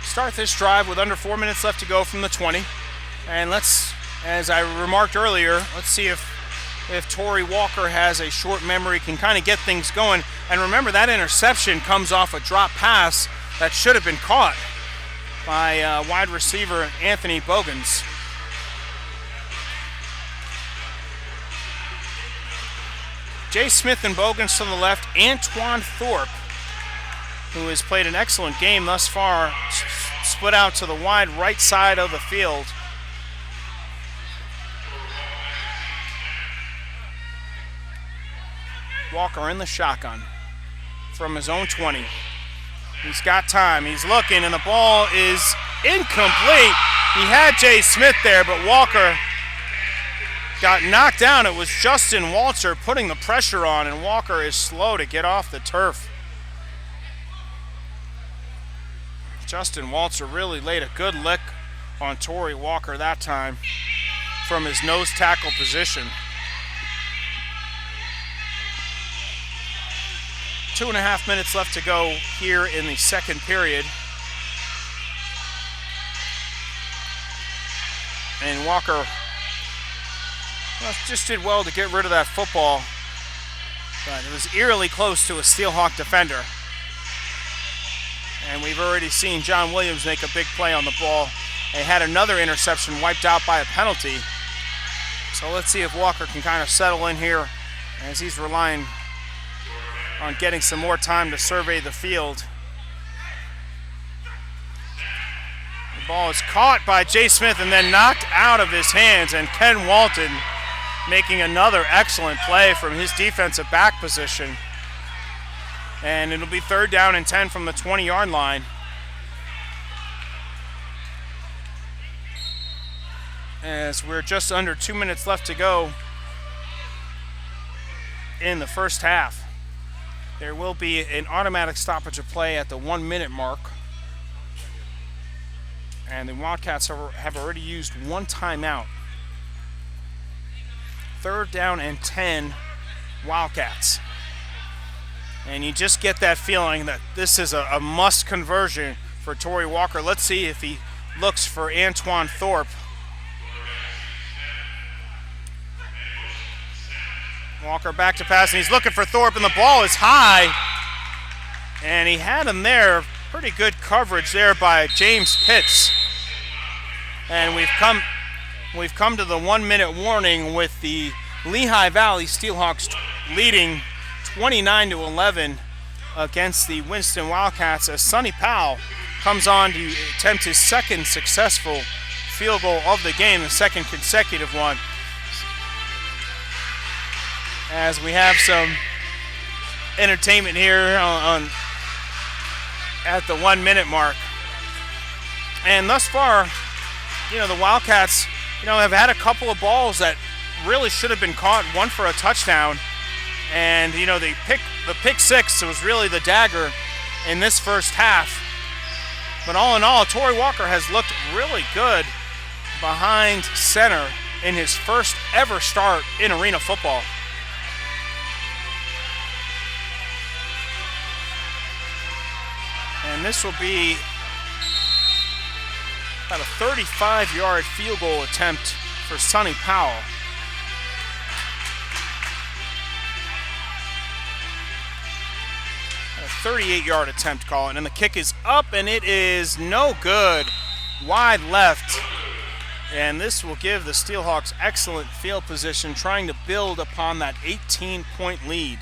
Start this drive with under 4 minutes left to go from the 20. And let's As I remarked earlier, let's see if Torrey Walker has a short memory, can kind of get things going. And remember, that interception comes off a drop pass that should have been caught by wide receiver Anthony Bogans. Jay Smith and Bogans to the left. Antoine Thorpe, who has played an excellent game thus far, split out to the wide right side of the field. Walker in the shotgun from his own 20. He's got time. He's looking, and the ball is incomplete. He had Jay Smith there, but Walker got knocked down. It was Justin Walter putting the pressure on, and Walker is slow to get off the turf. Justin Walter really laid a good lick on Torrey Walker that time from his nose tackle position. 2.5 minutes left to go here in the second period. And Walker just did well to get rid of that football, but it was eerily close to a Steelhawk defender. And we've already seen John Williams make a big play on the ball. They had another interception wiped out by a penalty. So let's see if Walker can kind of settle in here as he's relying on getting some more time to survey the field. The ball is caught by Jay Smith and then knocked out of his hands, and Ken Walton making another excellent play from his defensive back position. And it'll be 3rd down and 10 from the 20-yard line. As we're just under 2 minutes left to go in the first half. There will be an automatic stoppage of play at the 1 minute mark. And the Wildcats have already used one timeout. 3rd down and 10, Wildcats. And you just get that feeling that this is a must conversion for Torrey Walker. Let's see if he looks for Antoine Thorpe. Walker back to pass, and he's looking for Thorpe, and the ball is high. And he had him there. Pretty good coverage there by James Pitts. And we've come to the 1 minute warning with the Lehigh Valley Steelhawks leading 29-11 against the Winston Wildcats as Sonny Powell comes on to attempt his second successful field goal of the game, the second consecutive one. As we have some entertainment here at the 1 minute mark. And thus far, the Wildcats, have had a couple of balls that really should have been caught, one for a touchdown. And, the pick six was really the dagger in this first half. But all in all, Torrey Walker has looked really good behind center in his first ever start in arena football. And this will be about a 35-yard field goal attempt for Sonny Powell. A 38-yard attempt, call it. And the kick is up, and it is no good. Wide left. And this will give the Steelhawks excellent field position, trying to build upon that 18-point lead.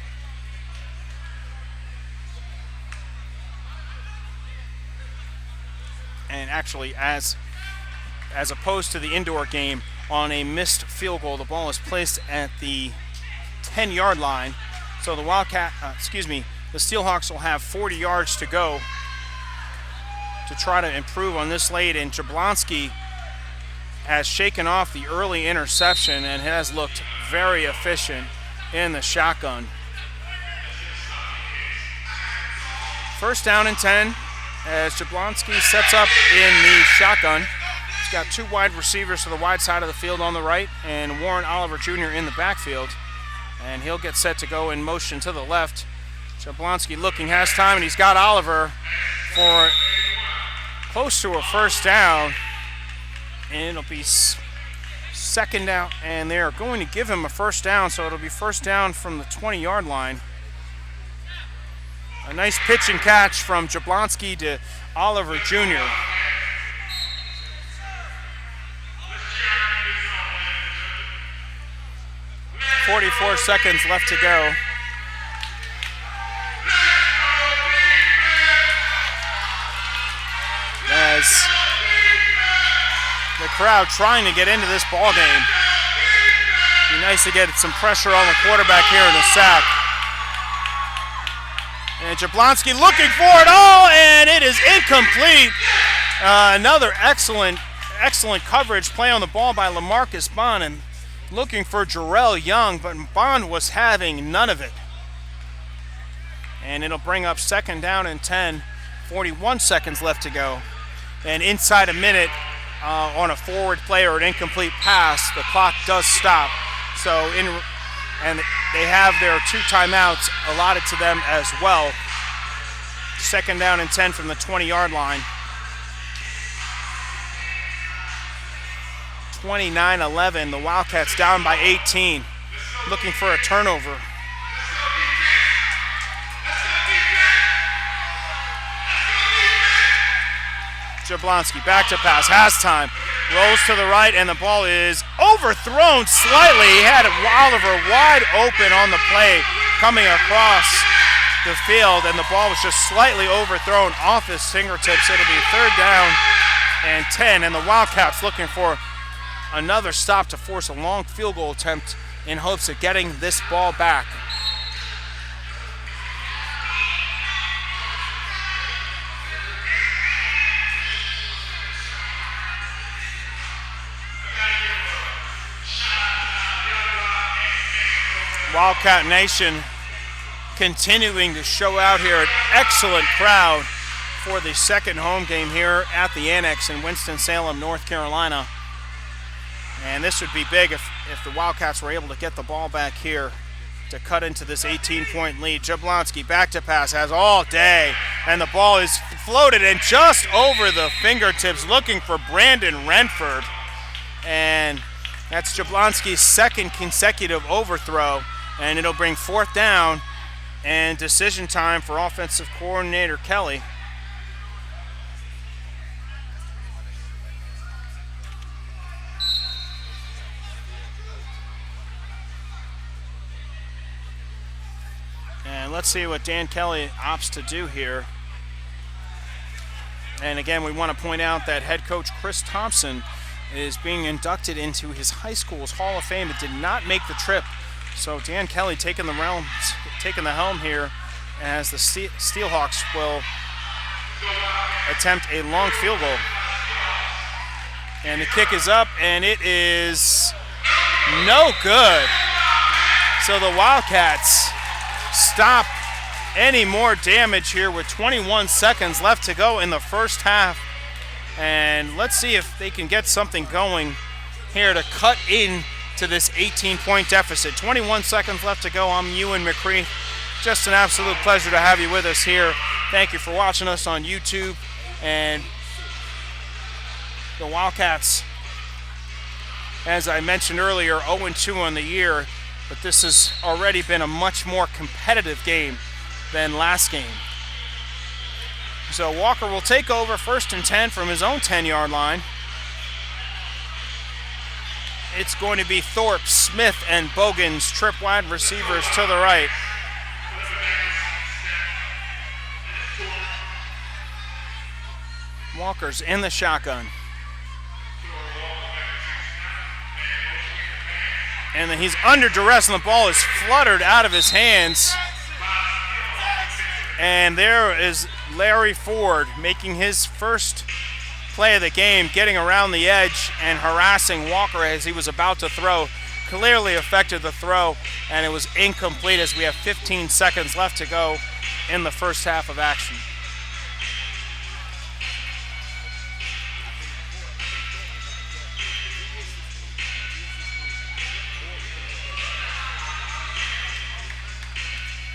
And actually, as opposed to the indoor game, on a missed field goal, the ball is placed at the 10-yard line. So the the Steelhawks will have 40 yards to go to try to improve on this late. And Jablonski has shaken off the early interception and has looked very efficient in the shotgun. 1st down and 10. As Jablonski sets up in the shotgun. He's got two wide receivers to the wide side of the field on the right and Warren Oliver Jr. in the backfield. And he'll get set to go in motion to the left. Jablonski looking, has time, and he's got Oliver for close to a 1st down. And it'll be second down, and they're going to give him a first down, so it'll be first down from the 20-yard line. A nice pitch and catch from Jablonski to Oliver Jr. .44 seconds left to go. As the crowd trying to get into this ball game. Be nice to get some pressure on the quarterback here in the sack. And Jablonski looking for it all, and it is incomplete. Another excellent coverage play on the ball by LaMarcus Bond, and looking for Jarrell Young, but Bond was having none of it. And it'll bring up second down and 10, 41 seconds left to go. And inside a minute on a forward play or an incomplete pass, the clock does stop. And they have their 2 timeouts allotted to them as well. Second down and 10 from the 20-yard line. 29-11, the Wildcats down by 18, looking for a turnover. Jablonski back to pass, has time, rolls to the right, and the ball is overthrown slightly. He had Oliver wide open on the play coming across the field, and the ball was just slightly overthrown off his fingertips. It'll be third down and 10, and the Wildcats looking for another stop to force a long field goal attempt in hopes of getting this ball back. Wildcat Nation continuing to show out here, an excellent crowd for the second home game here at the Annex in Winston-Salem, North Carolina. And this would be big if the Wildcats were able to get the ball back here to cut into this 18-point lead. Jablonski back to pass, has all day, and the ball is floated and just over the fingertips looking for Brandon Renford. And that's Jablonski's second consecutive overthrow, and it'll bring fourth down and decision time for offensive coordinator Kelly. And let's see what Dan Kelly opts to do here. And again, we want to point out that head coach Chris Thompson is being inducted into his high school's Hall of Fame. It did not make the trip. So Dan Kelly taking the helm here as the Steelhawks will attempt a long field goal. And the kick is up, and it is no good. So the Wildcats stop any more damage here with 21 seconds left to go in the first half. And let's see if they can get something going here to cut in to this 18-point deficit. 21 seconds left to go. I'm Ewan McCree. Just an absolute pleasure to have you with us here. Thank you for watching us on YouTube. And the Wildcats, as I mentioned earlier, 0-2 on the year, but this has already been a much more competitive game than last game. So Walker will take over first and 10 from his own 10-yard line. It's going to be Thorpe, Smith, and Bogans, trip wide receivers to the right. Walker's in the shotgun. And then he's under duress, and the ball is fluttered out of his hands. And there is Larry Ford making his first play of the game, getting around the edge and harassing Walker as he was about to throw. Clearly affected the throw, and it was incomplete as we have 15 seconds left to go in the first half of action.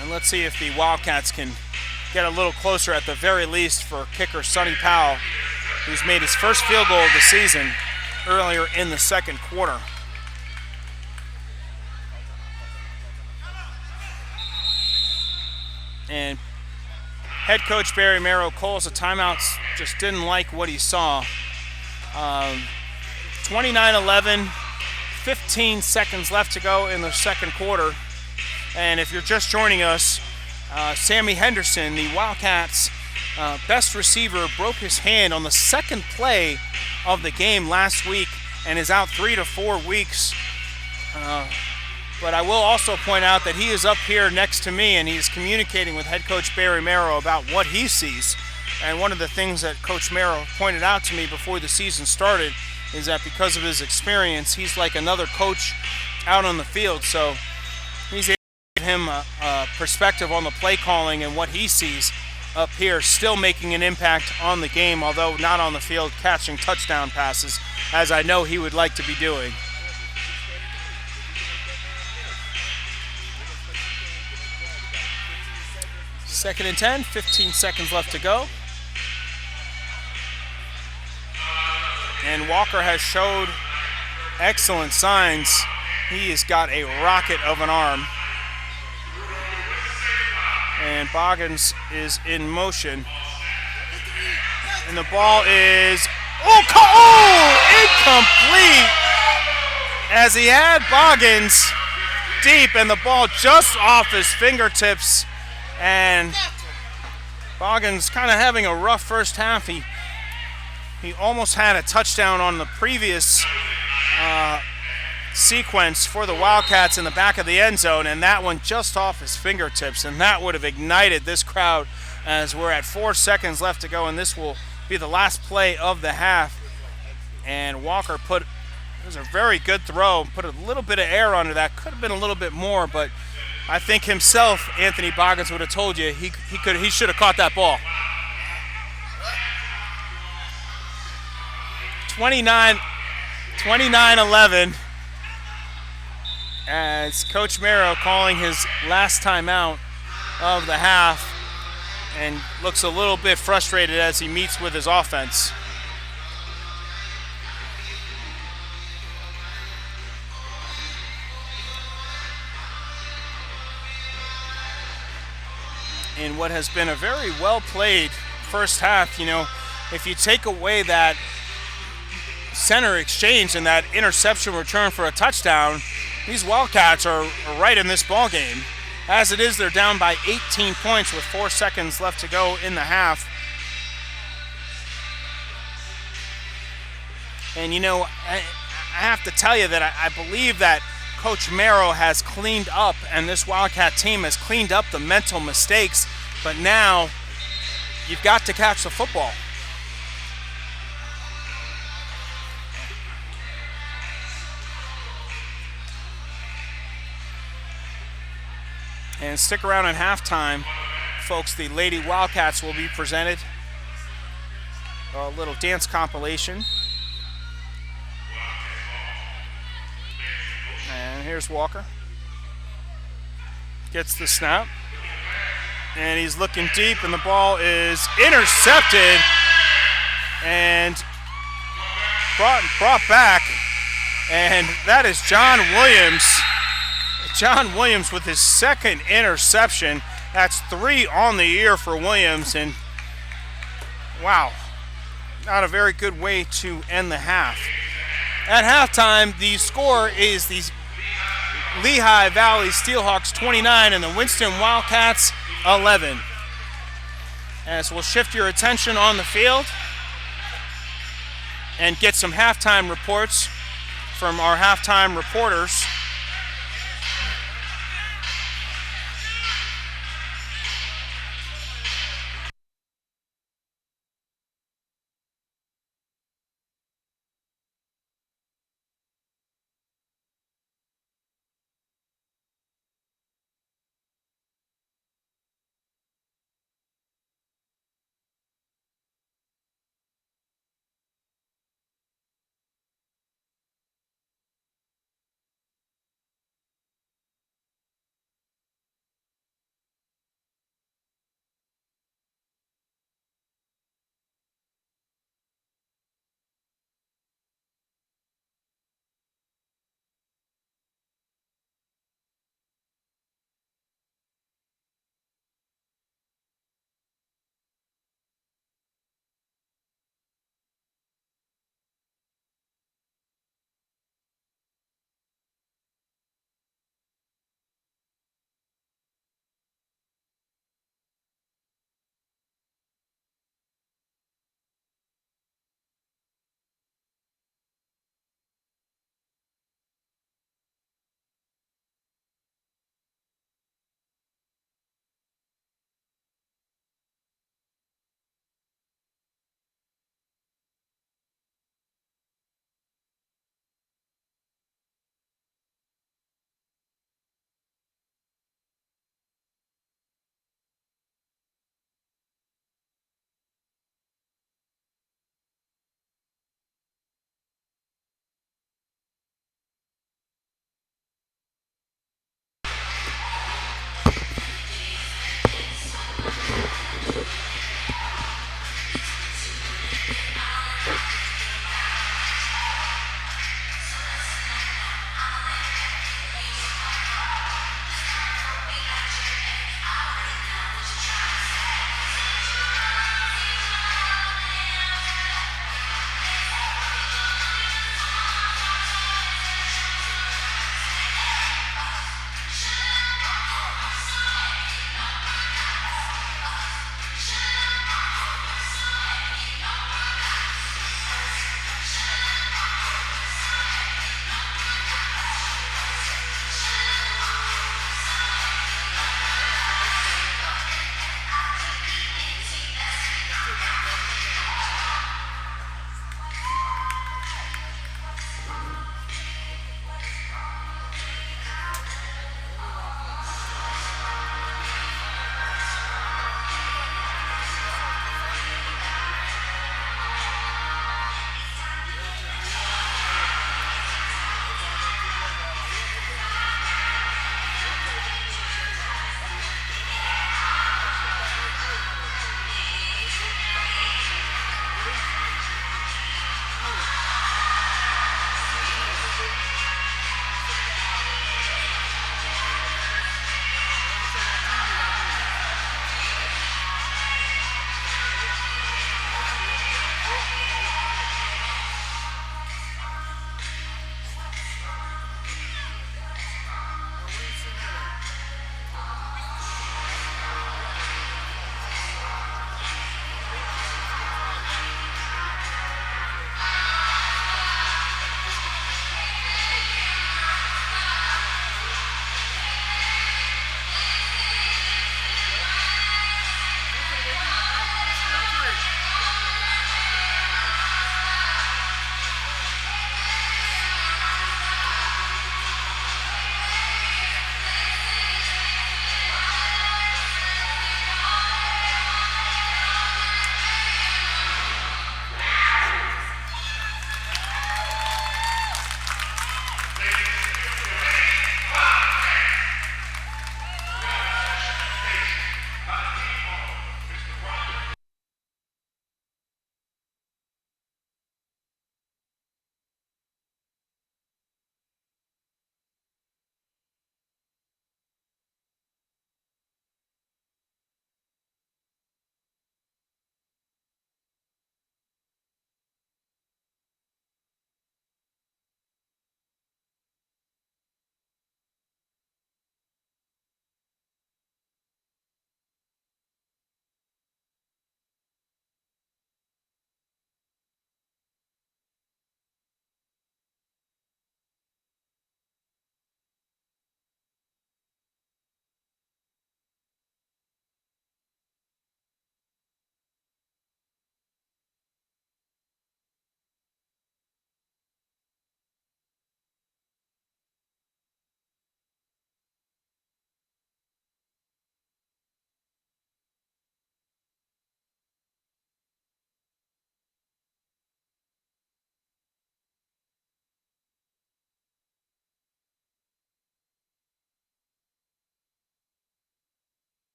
And let's see if the Wildcats can get a little closer at the very least for kicker Sonny Powell, who's made his first field goal of the season earlier in the second quarter. And head coach Barry Merrow calls a timeout, just didn't like what he saw. 29-11, 15 seconds left to go in the second quarter. And if you're just joining us, Sammy Henderson, the Wildcats' best receiver, broke his hand on the second play of the game last week and is out 3 to 4 weeks. But I will also point out that he is up here next to me and he's communicating with head coach Barry Merrow about what he sees. And one of the things that Coach Merrow pointed out to me before the season started is that because of his experience, he's like another coach out on the field. So he's able to give him a perspective on the play calling and what he sees up here, still making an impact on the game, although not on the field catching touchdown passes, as I know he would like to be doing. Second and 10, 15 seconds left to go. And Walker has showed excellent signs. He has got a rocket of an arm. And Boggins is in motion. And the ball is, incomplete! As he had Boggins deep and the ball just off his fingertips. And Boggins kind of having a rough first half. He almost had a touchdown on the previous sequence for the Wildcats in the back of the end zone, and that one just off his fingertips, and that would have ignited this crowd as we're at 4 seconds left to go, and this will be the last play of the half. And Walker it was a very good throw, put a little bit of air under that, could have been a little bit more, but I think himself, Anthony Boggins, would have told you he should have caught that ball. 29-11 as Coach Merrow calling his last timeout of the half and looks a little bit frustrated as he meets with his offense. In what has been a very well played first half, if you take away that center exchange and that interception return for a touchdown, these Wildcats are right in this ball game. As it is, they're down by 18 points with 4 seconds left to go in the half. And I have to tell you that I believe that Coach Merrow has cleaned up, and this Wildcat team has cleaned up the mental mistakes, but now you've got to catch the football. And stick around at halftime, folks. The Lady Wildcats will be presented a little dance compilation. And here's Walker. Gets the snap. And he's looking deep, and the ball is intercepted and brought back. And that is John Williams. John Williams with his second interception. That's 3 on the year for Williams. And wow, not a very good way to end the half. At halftime, the score is the Lehigh Valley Steelhawks 29 and the Winston Wildcats 11. As we'll shift your attention on the field and get some halftime reports from our halftime reporters.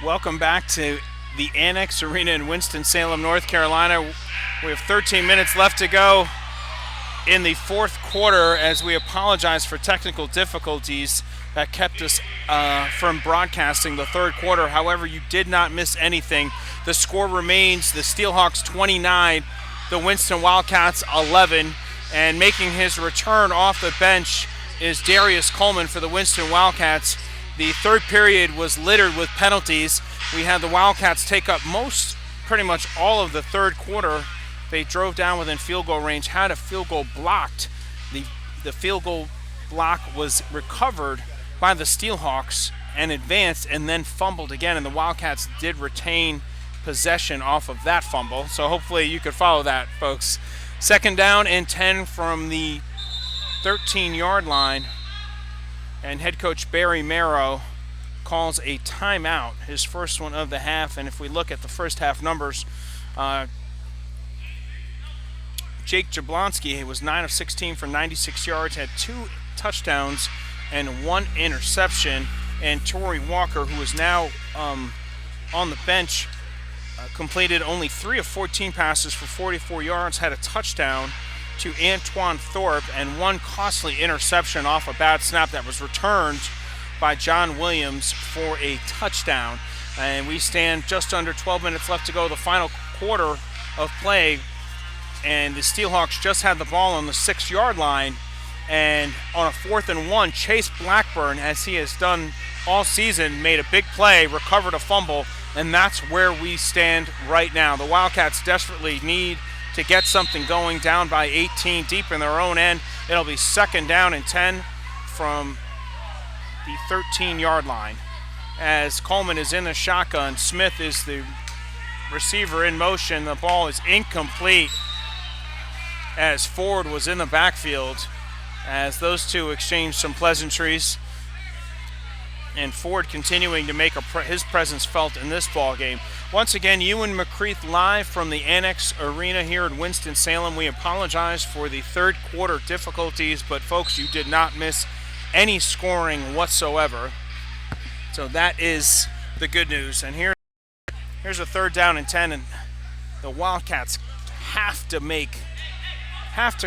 Welcome back to the Annex Arena in Winston-Salem, North Carolina. We have 13 minutes left to go in the fourth quarter as we apologize for technical difficulties that kept us from broadcasting the third quarter. However, you did not miss anything. The score remains the Steelhawks 29, the Winston Wildcats 11, and making his return off the bench is Darius Coleman for the Winston Wildcats. The third period was littered with penalties. We had the Wildcats take up pretty much all of the third quarter. They drove down within field goal range, had a field goal blocked. The field goal block was recovered by the Steelhawks and advanced and then fumbled again, and the Wildcats did retain possession off of that fumble. So hopefully you could follow that, folks. Second down and 10 from the 13-yard line. And head coach Barry Marrow calls a timeout, his first one of the half. And if we look at the first half numbers, Jake Jablonski was 9 of 16 for 96 yards, had 2 touchdowns and 1 interception. And Torrey Walker, who is now on the bench, completed only 3 of 14 passes for 44 yards, had a touchdown to Antoine Thorpe, and 1 costly interception off a bad snap that was returned by John Williams for a touchdown. And we stand just under 12 minutes left to go, the final quarter of play, and the Steelhawks just had the ball on the 6-yard line, and on a 4th and 1, Chase Blackburn, as he has done all season, made a big play, recovered a fumble, and that's where we stand right now. The Wildcats desperately need to get something going, down by 18 deep in their own end. It'll be second down and 10 from the 13-yard line. As Coleman is in the shotgun, Smith is the receiver in motion. The ball is incomplete as Ford was in the backfield, as those two exchanged some pleasantries. And Ford continuing to make his presence felt in this ball game. Once again, Ewan McCreath live from the Annex Arena here in Winston-Salem. We apologize for the third quarter difficulties, but folks, you did not miss any scoring whatsoever. So that is the good news. And here's a third down and 10, and the Wildcats have to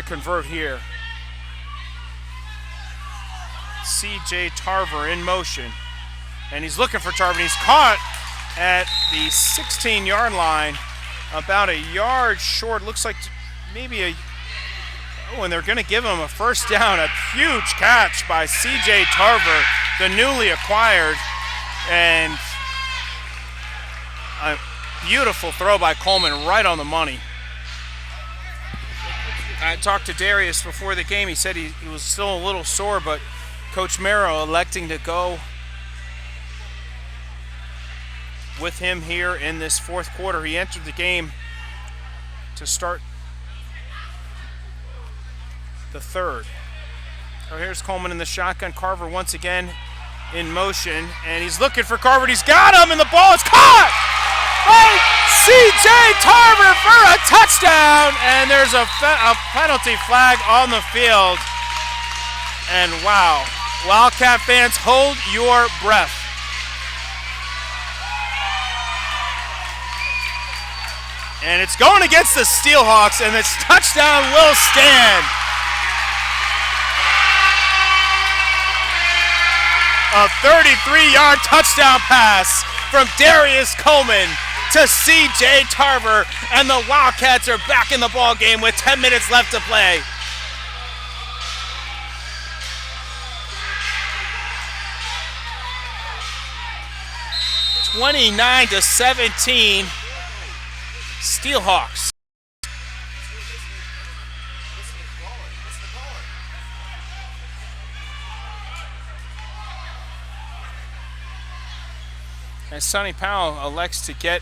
convert here. C.J. Tarver in motion, and he's looking for Tarver. He's caught at the 16-yard line, about a yard short. Looks like maybe and they're going to give him a first down. A huge catch by C.J. Tarver, the newly acquired, and a beautiful throw by Coleman, right on the money. I talked to Darius before the game. He said he was still a little sore, but Coach Marrow electing to go with him here in this fourth quarter. He entered the game to start the third. So here's Coleman in the shotgun. Carver once again in motion, and he's looking for Carver. He's got him, and the ball is caught by C.J. Tarver for a touchdown, and there's a penalty flag on the field. And wow, Wildcat fans, hold your breath. And it's going against the Steelhawks, and this touchdown will stand. A 33-yard touchdown pass from Darius Coleman to C.J. Tarver, and the Wildcats are back in the ball game with 10 minutes left to play. (29-17), Steelhawks. As Sonny Powell elects to get,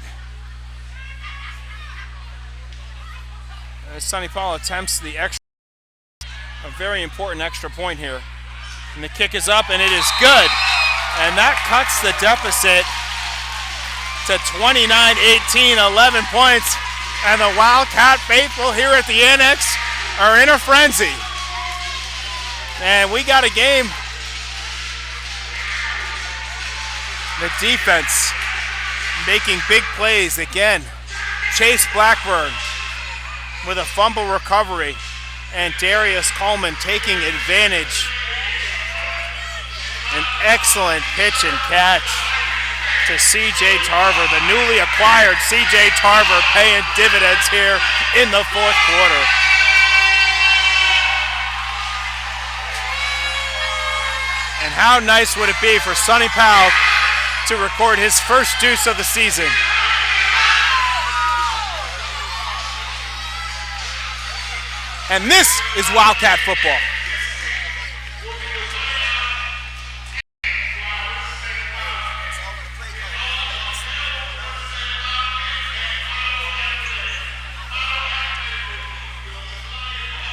Sonny Powell attempts a very important extra point here. And the kick is up, and it is good. And that cuts the deficit to 29-18, 11 points. And the Wildcat faithful here at the Annex are in a frenzy. And we got a game. The defense making big plays again. Chase Blackburn with a fumble recovery, and Darius Coleman taking advantage. An excellent pitch and catch to C.J. Tarver, the newly acquired C.J. Tarver, paying dividends here in the fourth quarter. And how nice would it be for Sonny Powell to record his first deuce of the season? And this is Wildcat football.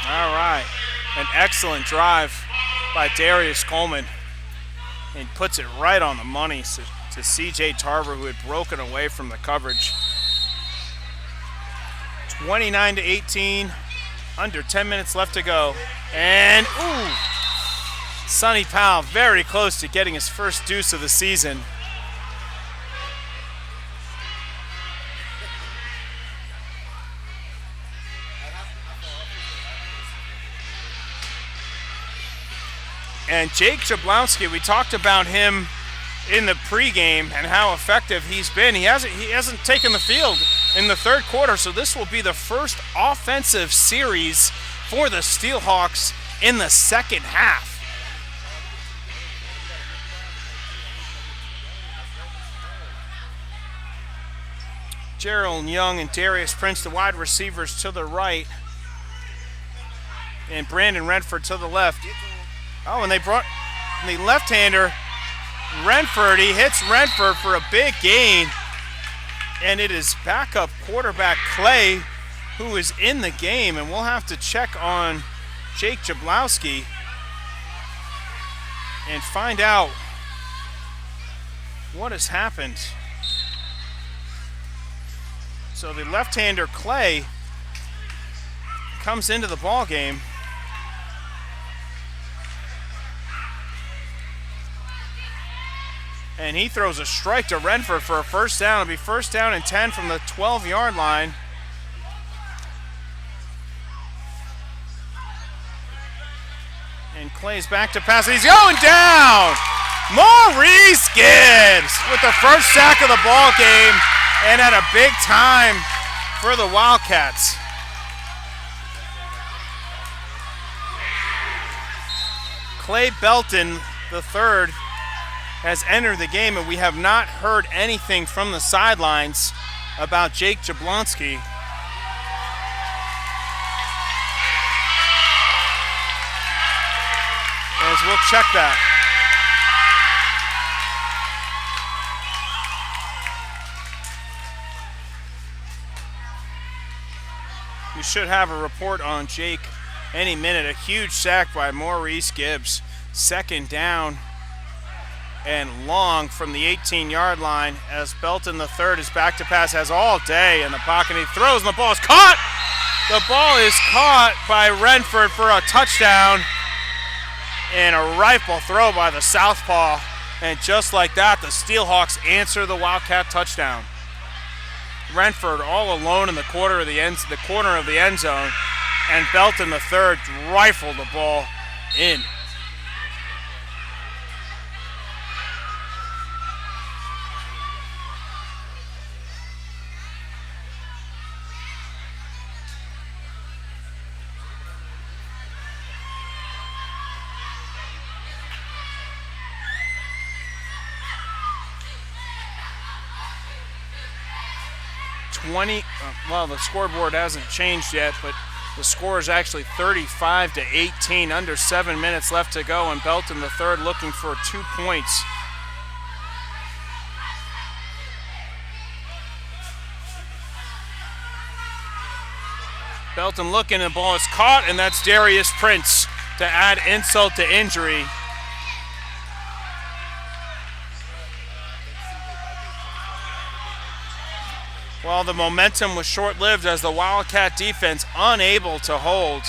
All right, an excellent drive by Darius Coleman, and puts it right on the money to C.J. Tarver, who had broken away from the coverage. 29-18, under 10 minutes left to go, and Sonny Powell very close to getting his first deuce of the season. And Jake Jablonski, we talked about him in the pregame and how effective he's been. He hasn't taken the field in the third quarter, so this will be the first offensive series for the Steelhawks in the second half. Gerald Young and Darius Prince, the wide receivers, to the right, and Brandon Renford to the left. Oh, and they brought the left-hander, Renford. He hits Renford for a big gain. And it is backup quarterback Clay who is in the game. And we'll have to check on Jake Jablonski and find out what has happened. So the left-hander Clay comes into the ball game. And he throws a strike to Renford for a first down. It'll be first down and 10 from the 12-yard line. And Clay's back to pass. He's going down. Maurice Gibbs with the first sack of the ball game, and at a big time for the Wildcats. Clay Belton, the third, has entered the game, and we have not heard anything from the sidelines about Jake Jablonski. As we'll check that. We should have a report on Jake any minute. A huge sack by Maurice Gibbs. Second down and long from the 18-yard line, as Belton the third is back to pass, has all day in the pocket. He throws and the ball is caught. The ball is caught by Renford for a touchdown, and a rifle throw by the southpaw. And just like that, the Steelhawks answer the Wildcat touchdown. Renford all alone in the corner of the end zone, and Belton the third rifled the ball in. Well, the scoreboard hasn't changed yet, but the score is actually 35-18, under 7 minutes left to go, and Belton the third looking for 2 points. Belton looking, and the ball is caught, and that's Darius Prince to add insult to injury. Well, the momentum was short-lived as the Wildcat defense unable to hold,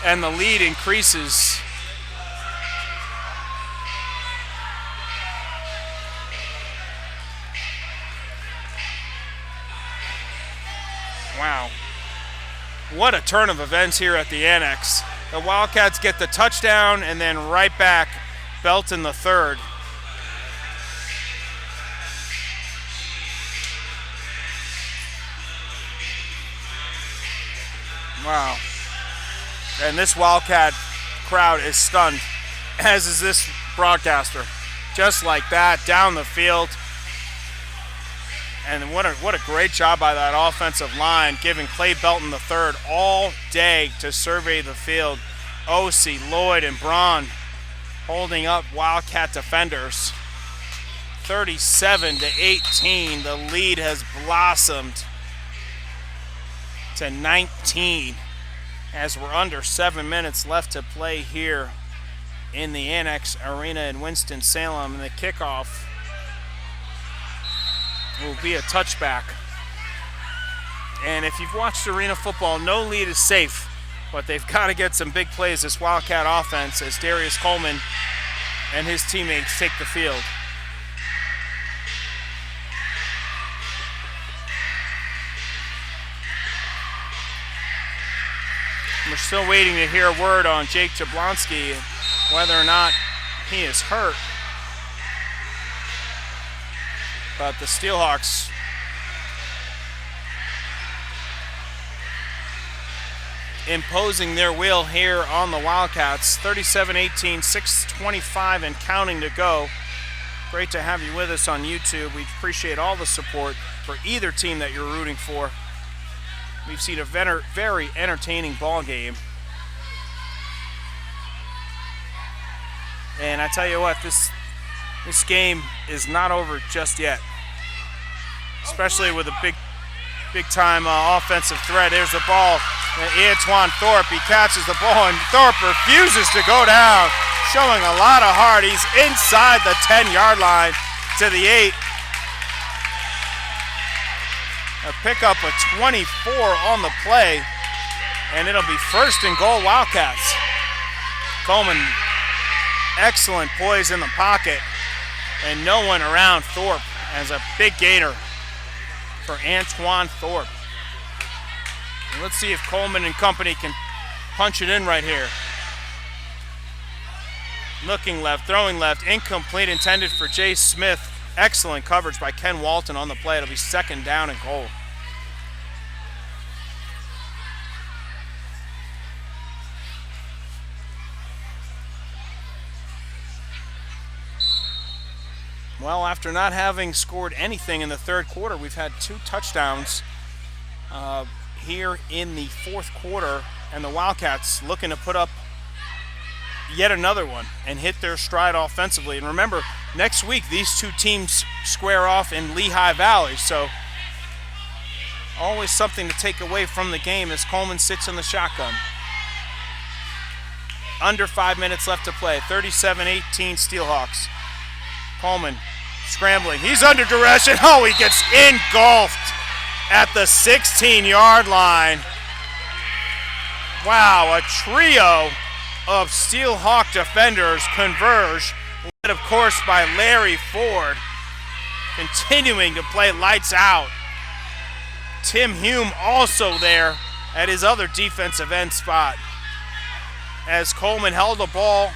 and the lead increases. Wow. What a turn of events here at the Annex. The Wildcats get the touchdown and then right back, Belton the third. Wow. And this Wildcat crowd is stunned, as is this broadcaster. Just like that, down the field. And what a great job by that offensive line, giving Clay Belton the third all day to survey the field. O.C., Lloyd, and Braun holding up Wildcat defenders. 37-18, the lead has blossomed to 19 as we're under 7 minutes left to play here in the Annex Arena in Winston-Salem. And the kickoff will be a touchback. And if you've watched arena football, no lead is safe, but they've got to get some big plays, this Wildcat offense, as Darius Coleman and his teammates take the field. We're still waiting to hear a word on Jake Jablonski, whether or not he is hurt. But the Steelhawks imposing their will here on the Wildcats. 37-18, 6:25 and counting to go. Great to have you with us on YouTube. We appreciate all the support for either team that you're rooting for. We've seen a very entertaining ball game. And I tell you what, this game is not over just yet. Especially with a big time offensive threat. There's the ball. Antoine Thorpe, he catches the ball, and Thorpe refuses to go down, showing a lot of heart. He's inside the 10-yard line to the 8. A pickup of 24 on the play, and it'll be first and goal Wildcats. Coleman, excellent poise in the pocket, and no one around Thorpe as a big gainer for Antoine Thorpe. And let's see if Coleman and company can punch it in right here. Looking left, throwing left, incomplete, intended for Jay Smith. Excellent coverage by Ken Walton on the play. It'll be second down and goal. Well, after not having scored anything in the third quarter, we've had 2 touchdowns here in the fourth quarter, and the Wildcats looking to put up yet another one and hit their stride offensively. And remember, next week these two teams square off in Lehigh Valley, so always something to take away from the game as Coleman sits in the shotgun. Under 5 minutes left to play. 37-18 Steelhawks. Coleman scrambling. He's under duress, and he gets engulfed at the 16-yard line. Wow, a trio of Steelhawk defenders converge, led of course by Larry Ford, continuing to play lights out. Tim Hume also there at his other defensive end spot, as Coleman held the ball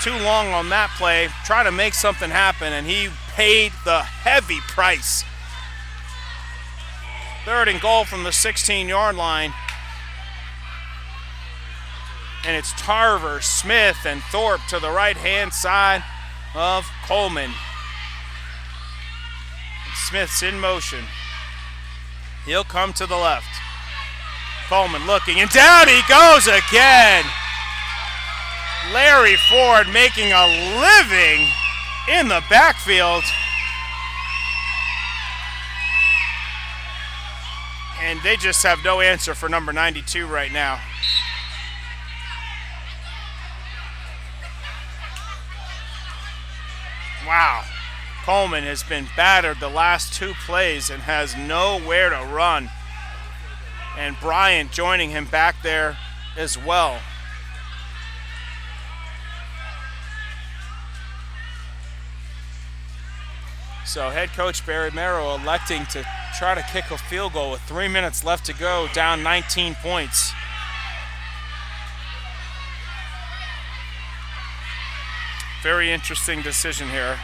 too long on that play, trying to make something happen, and he paid the heavy price. Third and goal from the 16-yard line. And it's Tarver, Smith, and Thorpe to the right-hand side of Coleman. Smith's in motion. He'll come to the left. Coleman looking, and down he goes again. Larry Ford making a living in the backfield. And they just have no answer for number 92 right now. Wow. Coleman has been battered the last 2 plays and has nowhere to run. And Bryant joining him back there as well. So head coach Barry Merrow electing to try to kick a field goal with 3 minutes left to go, down 19 points. Very interesting decision here.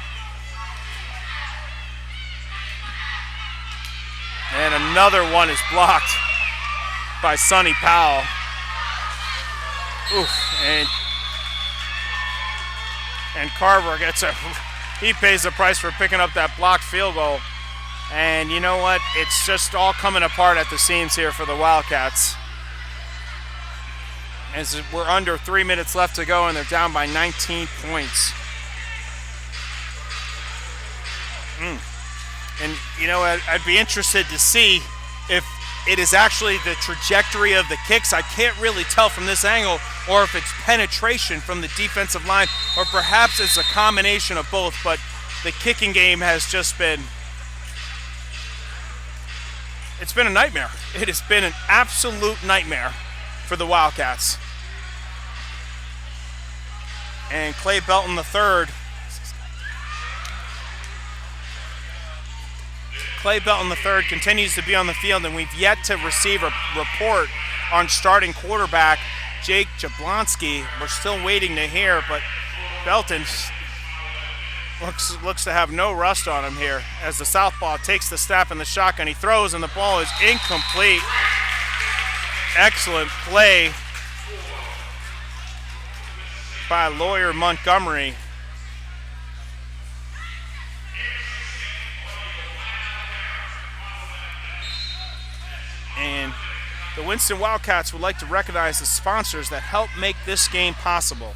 And another one is blocked by Sonny Powell. Oof, and Carver he pays the price for picking up that blocked field goal. And you know what? It's just all coming apart at the seams here for the Wildcats. As we're under 3 minutes left to go and they're down by 19 points. And you know, I'd be interested to see if it is actually the trajectory of the kicks. I can't really tell from this angle, or if it's penetration from the defensive line, or perhaps it's a combination of both. But the kicking game has just been, it's been a nightmare. It has been an absolute nightmare for the Wildcats. And Clay Belton III. Clay Belton III continues to be on the field, and we've yet to receive a report on starting quarterback Jake Jablonski. We're still waiting to hear, but Belton looks to have no rust on him here as the southpaw takes the snap in the shotgun. He throws, and the ball is incomplete. Excellent play by Lawyer Montgomery. And the Winston Wildcats would like to recognize the sponsors that help make this game possible.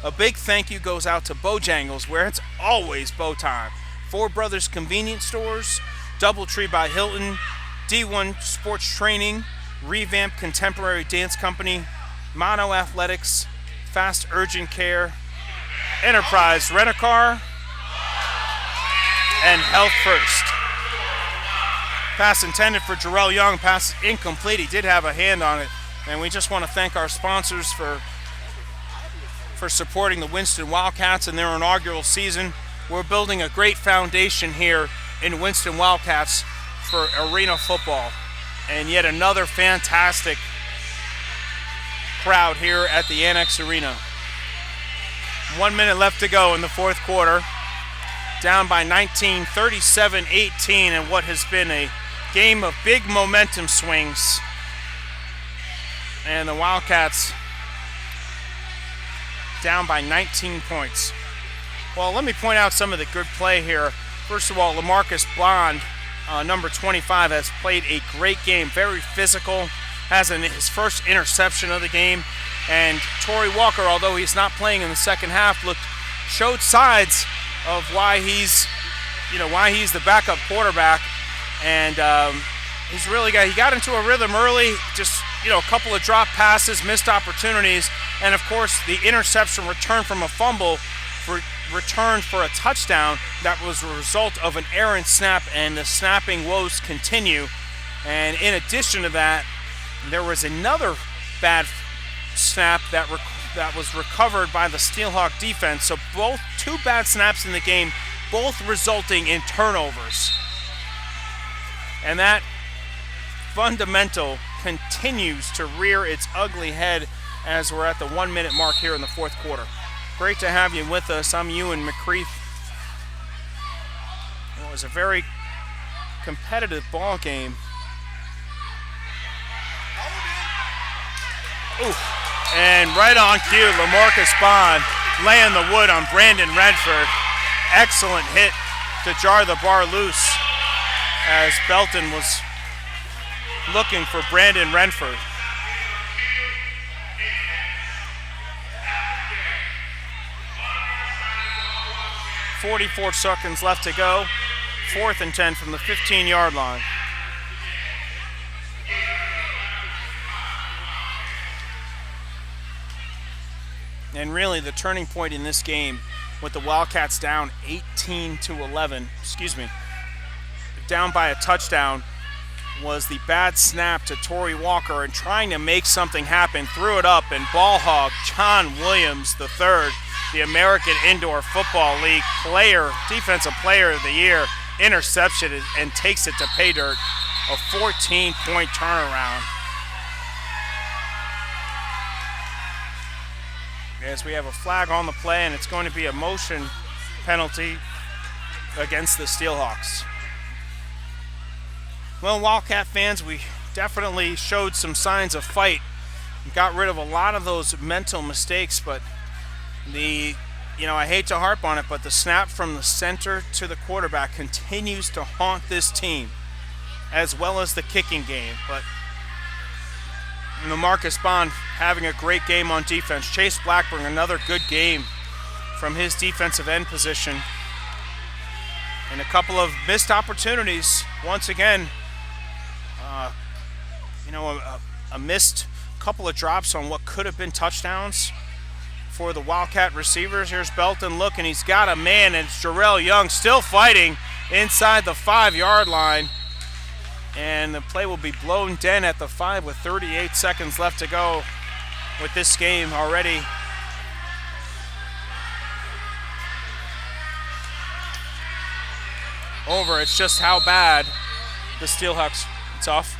A big thank you goes out to Bojangles, where it's always bow time. Four Brothers Convenience Stores, Doubletree by Hilton, D1 Sports Training, Revamped Contemporary Dance Company, Mono Athletics, Fast Urgent Care, Enterprise Rent-A-Car, and Health First. Pass intended for Jarrell Young, pass incomplete. He did have a hand on it. And we just want to thank our sponsors for supporting the Winston Wildcats in their inaugural season. We're building a great foundation here in Winston Wildcats for arena football. And yet another fantastic crowd here at the Annex Arena. 1 minute left to go in the fourth quarter. Down by 19, 37-18, and what has been a game of big momentum swings. And the Wildcats down by 19 points. Well, let me point out some of the good play here. First of all, LaMarcus Bond, number 25, has played a great game. Very physical, has his first interception of the game. And Torrey Walker, although he's not playing in the second half, showed signs of why he's the backup quarterback. And he got into a rhythm early, just a couple of drop passes, missed opportunities, and of course the interception return from a fumble returned for a touchdown that was a result of an errant snap, and the snapping woes continue. And in addition to that, there was another bad snap that was recovered by the Steelhawk defense. So two bad snaps in the game, both resulting in turnovers. And that fundamental continues to rear its ugly head as we're at the 1 minute mark here in the fourth quarter. Great to have you with us. I'm Ewan McCreath. It was a very competitive ball game. Ooh. And right on cue, LaMarcus Bond laying the wood on Brandon Redford. Excellent hit to jar the bar loose as Belton was looking for Brandon Redford. .44 seconds left to go. 4th and 10 from the 15-yard line. And really the turning point in this game, with the Wildcats down 18-11, down by a touchdown, was the bad snap to Torrey Walker, and trying to make something happen, threw it up, and ball hog John Williams III, the American Indoor Football League Defensive Player of the Year, interception and takes it to pay dirt. A 14-point turnaround. As we have a flag on the play, and it's going to be a motion penalty against the Steelhawks. Well, Wildcat fans, we definitely showed some signs of fight. We got rid of a lot of those mental mistakes, but I hate to harp on it, but the snap from the center to the quarterback continues to haunt this team, as well as the kicking game. But Marcus Bond having a great game on defense. Chase Blackburn, another good game from his defensive end position. And a couple of missed opportunities. Once again, a missed couple of drops on what could have been touchdowns for the Wildcat receivers. Here's Belton looking. He's got a man, and it's Jarrell Young still fighting inside the 5-yard line. And the play will be blown dead at the 5 with 38 seconds left to go with this game already. Over. It's just how bad the Steelhawks. It's off.